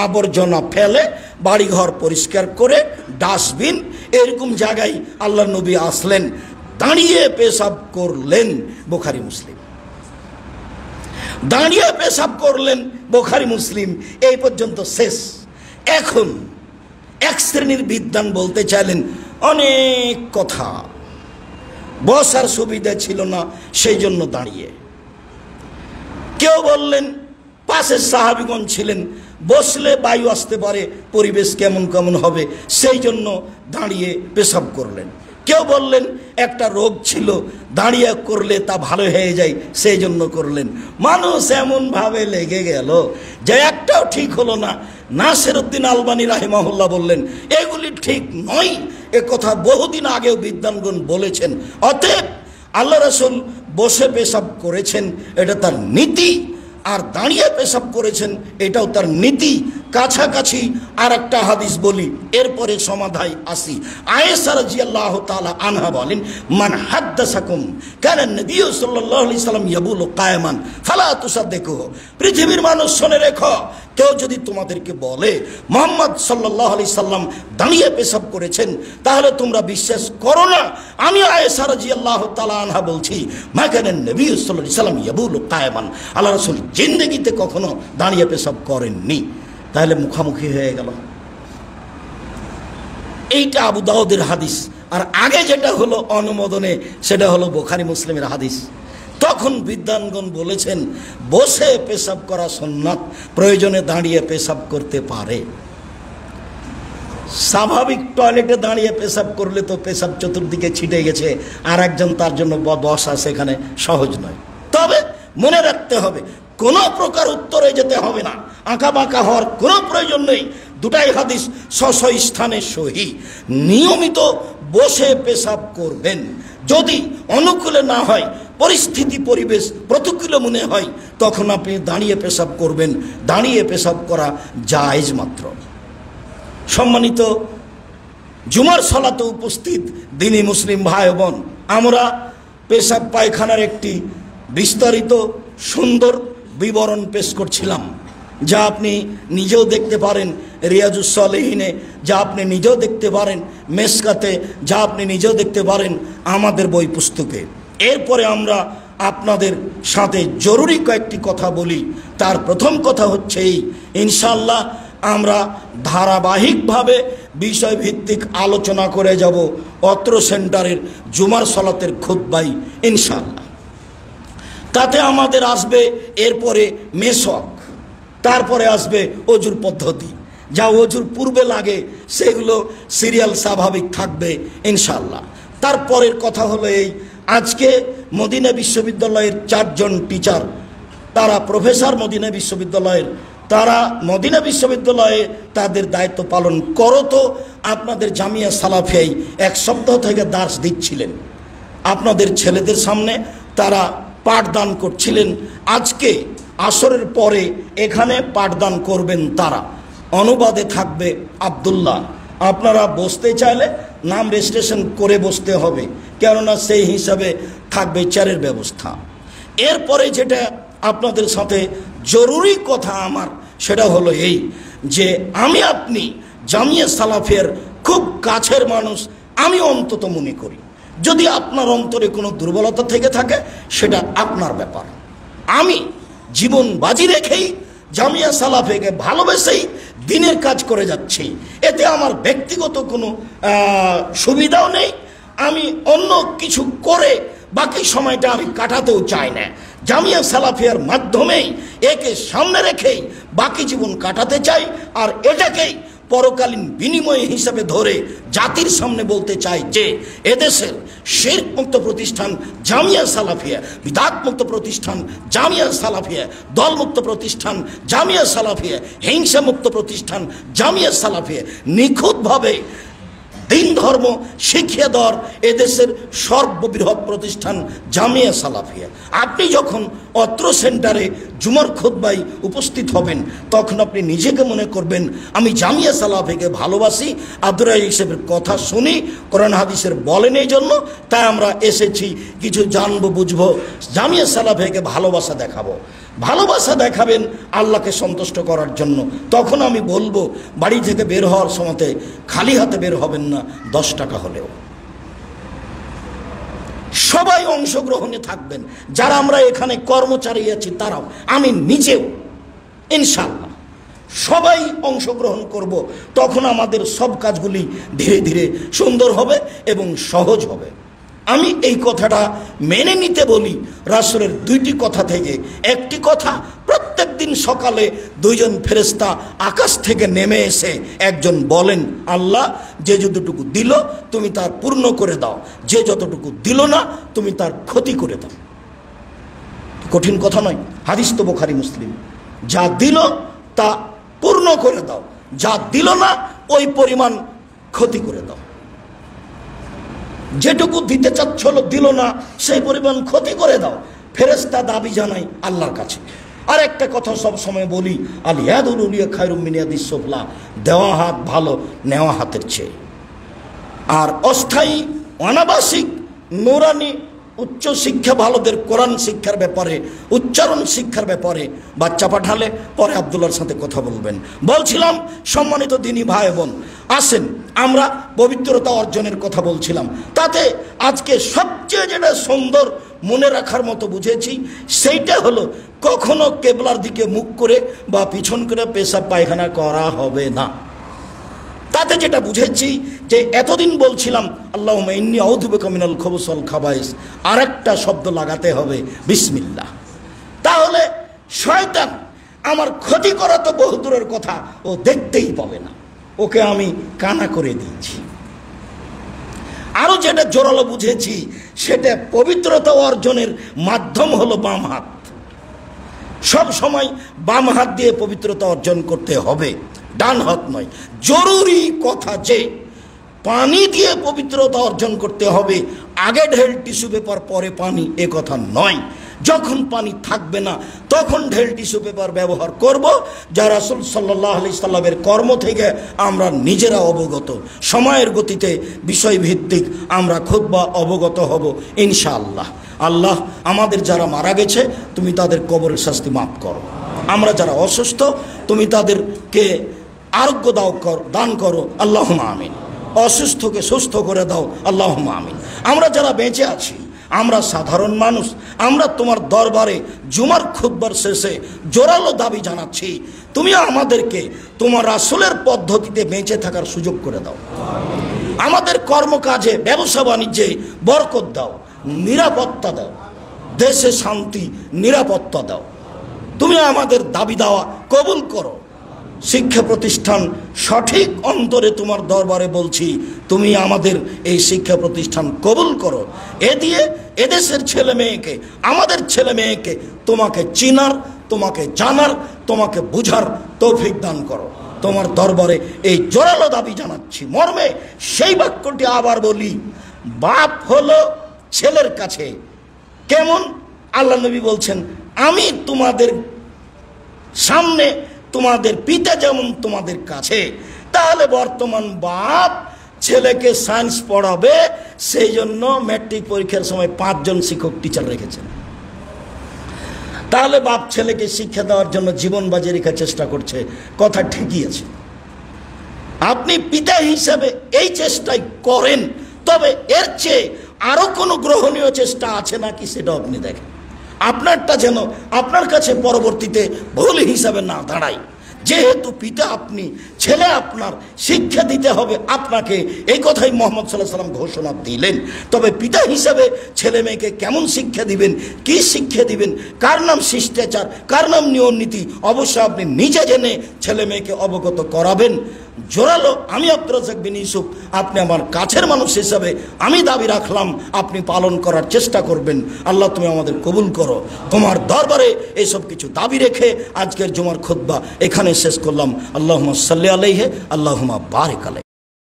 আবর্জনা ফেলে, বাড়িঘর পরিষ্কার করে, ডাস্টবিন, এরকম জায়গায় আল্লাহর নবী আসলেন, দাঁড়িয়ে পেশাব করলেন। বুখারী মুসলিম। দাঁড়িয়ে পেশাব করলেন, বুখারী মুসলিম। এই পর্যন্ত শেষ। এখন এক শ্রেণীর বিদ্বান বলতে চাইলেন অনেক কথা, বসার সুবিধা ছিল না সেই জন্য দাঁড়িয়ে। কেউ বললেন পাশের সাহাবীগণ ছিলেন, বসলে বায়ু আসতে পারে, পরিবেশ কেমন কেমন হবে, সেই জন্য দাঁড়িয়ে পেশাব করলেন। কেউ বললেন একটা রোগ ছিল, দাঁড়িয়ে করলে তা ভালো হয়ে যায়, সেই জন্য করলেন। মানুষ এমনভাবে লেগে গেল যে একটাও ঠিক হলো না। নাসিরউদ্দিন আলবানী রাহিমাহুল্লাহ বললেন এগুলি ঠিক নয়। এ কথা বহুদিন আগেও বিদ্বানগণ বলেছেন। অতএব আল্লাহ রাসূল বসে পেশাব করেছেন, এটা তার নীতি, আর দাঁড়িয়ে পেশাব করেছেন, এটাও তার নীতি। কাছাকাছি আর একটা হাদিস বলি, এরপরে সমাধায় আসি। আয়েশা রাদিয়াল্লাহু তাআলা আনহা বলেন, মান হাদ্দাসাকুম কানা নবী সাল্লাল্লাহু আলাইহি সাল্লাম ইয়াবুলু কায়ামান ফালা তুসাদ্দিকুহু। পৃথিবীর মানুষ শুনে রেখো, কেউ যদি তোমাদেরকে বলে মুহাম্মদ সাল্লাল্লাহু আলাইহি সাল্লাম দাঁড়িয়ে পেশাব করেছেন, তাহলে তোমরা বিশ্বাস করো না। আমি আয়েশা রাদিয়াল্লাহু তাআলা আনহা বলছি, মা কানা নবী সাল্লাল্লাহু আলাইহি সাল্লাম ইয়াবুলু কায়ামান। আল্লাহ রাসূল জিন্দেগিতে কখনো দাঁড়িয়ে পেশাব করেননি। তাহলে মুখামুখি হয়ে গেল। এইটা আবু দাউদের হাদিস, আর আগে যেটা হলো অনুমোদনে, সেটা হলো বুখারী মুসলিমের হাদিস। তখন বিদ্বানগণ বলেছেন বসে পেশাব করা সুন্নাত, প্রয়োজনে দাঁড়িয়ে পেশাব করতে পারে। স্বাভাবিক টয়লেটে দাঁড়িয়ে পেশাব করলে তো পেশাব চতুর্দিকে ছিটে গেছে, আর একজন তার জন্য বসা সেখানে সহজ নয়। তবে মনে রাখতে হবে, কোনো প্রকার উত্তরে যেতে হবে না, আঁকা বাঁকা হওয়ার কোনো প্রয়োজন নেই। দুটাই হাদিস স্ব স্থানে সহি। নিয়মিত বসে পেশাব করবেন। যদি অনুকূলে না হয়, পরিস্থিতি পরিবেশ প্রতিকূলে মনে হয়, তখন আপনি দাঁড়িয়ে পেশাব করবেন। দাঁড়িয়ে পেশাব করা জায়েজ মাত্র। সম্মানিত জুমার সালাতে উপস্থিত দিনী মুসলিম ভাই বোন, আমরা পেশাব পায়খানার একটি বিস্তারিত সুন্দর বিবরণ পেশ করছিলাম, যা আপনি নিজেও দেখতে পারেন রিয়াজুস সালেহিনে, যা আপনি নিজেও দেখতে পারেন মেশকাতে, যা আপনি নিজেও দেখতে পারেন আমাদের বই পুস্তকে। এরপরে আমরা আপনাদের সাথে জরুরি কয়েকটি কথা বলি। তার প্রথম কথা হচ্ছে এই, ইনশাআল্লাহ আমরা ধারাবাহিকভাবে বিষয়ভিত্তিক আলোচনা করে যাব অত্র সেন্টারের জুমার সালাতের খুতবায় ইনশাআল্লাহ। তাতে আমাদের আসবে এরপরে মেশক, তারপরে আসবে অজুর পদ্ধতি, যা অজুর পূর্বে লাগে সেগুলো সিরিয়াল স্বাভাবিক থাকবে ইনশাআল্লাহ। তারপরের কথা হলো এই, আজকে মদিনা বিশ্ববিদ্যালয়ের 4 জন টিচার, তারা প্রফেসর মদিনা বিশ্ববিদ্যালয়ের, তারা মদিনা বিশ্ববিদ্যালয়ে তাদের দায়িত্ব পালন করত। আপনাদের জামিয়া সালাফিয়ায় 1 সপ্তাহ থেকে দার্স দিচ্ছিলেন। আপনাদের ছেলেদের সামনে তারা পাঠদান করছিলেন। আজকে আসরের পরে এখানে পাঠদান করবেন তারা। অনুবাদে থাকবে আব্দুল্লাহ। আপনারা বসতে চাইলে নাম রেজিস্ট্রেশন করে বসতে হবে, কেননা সেই হিসাবে থাকবে চেয়ারের ব্যবস্থা। এরপরে যেটা আপনাদের সাথে জরুরি কথা আমার, সেটা হলো এই যে আমি আপনি জামিয়া সালাফের খুব কাছের মানুষ, আমি অন্তত মনে করি। যদি আপনার অন্তরে কোনো দুর্বলতা থেকে থাকে সেটা আপনার ব্যাপার। আমি জীবন বাজি রেখেই জামিয়া সালাফেকে ভালোবেসেই দিনের কাজ করে যাচ্ছি। এতে আমার ব্যক্তিগত কোনো সুবিধাও নেই। আমি অন্য কিছু করে বাকি সময়টা আমি কাটাতেও চাই না। জামিয়া সালাফিয়ার মাধ্যমেই একে সামনে রেখেই বাকি জীবন কাটাতে চাই, আর এটাকেই পরকালীন বিনিময় হিসাবে ধরে জাতির সামনে বলতে চাই যে এদেশের শিরক মুক্ত প্রতিষ্ঠান জামিয়া সালাফিয়া, বিদআত মুক্ত প্রতিষ্ঠান জামিয়া সালাফিয়া, দলমুক্ত প্রতিষ্ঠান জামিয়া সালাফিয়া, হিংসা মুক্ত প্রতিষ্ঠান জামিয়া সালাফিয়া নিখুঁতভাবে দিন ধর্ম শিখিয়ে দেওয়ার এদেশের সর্ববৃহৎ প্রতিষ্ঠান জামিয়া সালাফিয়া। আপনি যখন অত্র সেন্টারে জুমার খুতবায় উপস্থিত হবেন তখন আপনি নিজেকে মনে করবেন আমি জামিয়া সালাফিয়াকে ভালোবাসি, আব্দুর রাজ্জাক সাহেবের কথা শুনি, কোরআন হাদিসের বলেন, এই জন্য তাই আমরা এসেছি, কিছু জানবো বুঝবো, জামিয়া সালাফিয়াকে ভালোবাসা দেখাবো। ভালোবাসা দেখাবেন আল্লাহকে সন্তুষ্ট করার জন্য। তখন আমি বলবো বাড়ি থেকে বের হওয়ার সময়তে খালি হাতে বের হবেন না, 10 টাকা হলেও। সবাই অংশগ্রহণে থাকবেন, যারা আমরা এখানে কর্মচারী আছি তারাও, আমি নিজেও ইনশাআল্লাহ সবাই অংশগ্রহণ করব। তখন আমাদের সব কাজগুলি ধীরে ধীরে সুন্দর হবে এবং সহজ হবে। আমি এই কথাটা মেনে নিতে বলি রাসূলের 2টি কথা থেকে। একটি কথা, প্রত্যেক দিন সকালে 2জন ফেরেশতা আকাশ থেকে নেমে এসে একজন বলেন, আল্লাহ যে যতটুকু দিল তুমি তার পূর্ণ করে দাও, যে যতটুকু দিল না তুমি তার ক্ষতি করে দাও। কঠিন কথা নয়, হাদিস তো বুখারী মুসলিম। যা দিল তা পূর্ণ করে দাও, যা দিল না ওই পরিমাণ ক্ষতি করে দাও। যেটুকু দিতে চাচ্ছিল দিল না সেই পরিমাণ ক্ষতি করে দাও। ফেরেশতা দাবি জানাই আল্লাহর কাছে। আর একটা কথা সব সময় বলি, আল ইয়াদুল উলিয়া খায়রুম মিন ইয়াদিস সুফলা, দেওয়া হাত ভালো নেওয়া হাতের চেয়ে। আর অস্থায়ী অনাবাসিক নুরানি উচ্চ শিক্ষা ভালোদের কোরআন শিক্ষার ব্যাপারে, উচ্চারণ শিক্ষার ব্যাপারে বাচ্চা পাঠালে পরে আব্দুল্লাহর সাথে কথা বলবেন। বলছিলাম সম্মানিত দিনী ভাই বোন, আসেন আমরা পবিত্রতা অর্জনের কথা বলছিলাম। তাতে আজকে সবচেয়ে যেটা সুন্দর মনে রাখার মতো বুঝেছি সেইটা হলো কখনো কেবলার দিকে মুখ করে বা পিছন করে পেশাব পায়খানা করা হবে না। তাতে যেটা বুঝেছি যে এতদিন বলছিলাম আল্লাহুম্মা ইন্নী আউযু বিকা মিনাল খুবুসি ওয়াল খাবাইস, আরেকটা শব্দ লাগাতে হবে বিসমিল্লাহ। তাহলে শয়তান আমার ক্ষতি করা তো বহুদূরের কথা, ও দেখতেই পাবে না, ওকে আমি কানা করে দিয়েছি। আরো যেটা জোরালো বুঝেছি সেটা পবিত্রতা অর্জনের মাধ্যম হলো বাম হাত। সব সময় বাম হাত দিয়ে পবিত্রতা অর্জন করতে হবে, ডান হাত নয়। জরুরি কথা যে পানি দিয়ে পবিত্রতা অর্জন করতে হবে, আগে ঢেল টিস্যু পেপার পরে পানি, এ কথা নয়। যখন পানি থাকবে না তখন ঢেল টিস্যু পেপার ব্যবহার করব। যা রাসূল সাল্লাল্লাহু আলাইহি সাল্লামের কর্ম থেকে আমরা নিজেরা অবগত, সময়ের গতিতে বিষয়ভিত্তিক আমরা খুতবা অবগত হব ইনশাআল্লাহ। আল্লাহ আমাদের যারা মারা গেছে তুমি তাদের কবরের শাস্তি মাফ করো। আমরা যারা অসুস্থ তুমি তাদেরকে আরোগ্য দান করো, আল্লাহুম্মা আমিন। অসুস্থকে সুস্থ করে দাও, আল্লাহুম্মা আমিন। আমরা যারা বেঁচে আছি, আমরা সাধারণ মানুষ, আমরা তোমার দরবারে জুমার খুতবার শেষে জোরালো দাবি জানাচ্ছি, তুমি আমাদেরকে তোমার রাসূলের পদ্ধতিতে বেঁচে থাকার সুযোগ করে দাও। আমাদের কর্মকাজে ব্যবসা বাণিজ্যে বরকত দাও, নিরাপত্তা দাও, দেশে শান্তি নিরাপত্তা দাও। তুমি আমাদের দাবি দেওয়া কবুল করো। শিক্ষা প্রতিষ্ঠান সঠিক অন্তরে তোমার দরবারে বলছি, তুমি আমাদের এই শিক্ষা প্রতিষ্ঠান কবুল করো। এ দিয়ে এদেশের ছেলে মেয়েকে, আমাদের ছেলে মেয়েকে তোমাকে চিনার, তোমাকে জানার, তোমাকে বুঝার তৌফিক দান করো। তোমার দরবারে এই জোরালো দাবি জানাচ্ছি। মর্মে সেই বাক্যটি আবার বলি, বাপ হলো ছেলের কাছে কেমন? আল্লাহ নবী বলছেন, আমি তোমাদের সামনে তোমাদের পিতা যেমন তোমাদের কাছে। তাহলে বর্তমান বাপ ছেলেকে সায়েন্স পড়াবে, সেই জন্য ম্যাট্রিক পরীক্ষার সময় 5 জন শিক্ষক টিচার রেখেছেন। তাহলে বাপ ছেলেকে শিক্ষা দেওয়ার জন্য জীবন বাজি রেখার চেষ্টা করছে, কথা ঠিকই আছে। আপনি পিতা হিসাবে এই চেষ্টাই করেন, তবে এর চেয়ে আরো কোনো গ্রহণীয় চেষ্টা আছে নাকি সেটা আপনি দেখেন। আপনারটা যেন আপনার কাছে পরবর্তীতে ভুল হিসাবে না দাঁড়ায়। যেহেতু পিতা আপনি, ছেলে আপনার, শিক্ষা দিতে হবে আপনাকে, এই কথাই মুহাম্মদ সাল্লাল্লাহু আলাইহি ওয়াসাল্লাম ঘোষণা দিলেন। তবে পিতা হিসাবে ছেলে মেয়েকে কেমন শিক্ষা দিবেন, কি শিক্ষা দিবেন, কার নাম শিষ্টাচার, কার নাম নিয়ম নীতি, অবশ্যই আপনি নিজে জেনে ছেলে মেয়েকে অবগত করাবেন। জোরালো আমি আব্দুর রাজ্জাক বিন ইউসুফ, আপনি আমার কাছের মানুষ হিসাবে আমি দাবি রাখলাম আপনি পালন করার চেষ্টা করবেন। আল্লাহ তুমি আমাদের কবুল করো। তোমার দরবারে এইসব কিছু দাবি রেখে আজকের জুমার খুতবা এখানে শেষ করলাম। আল্লাহুম্মা সাল্লি আলাইহি, আল্লাহুম্মা বারিক আলাইহি।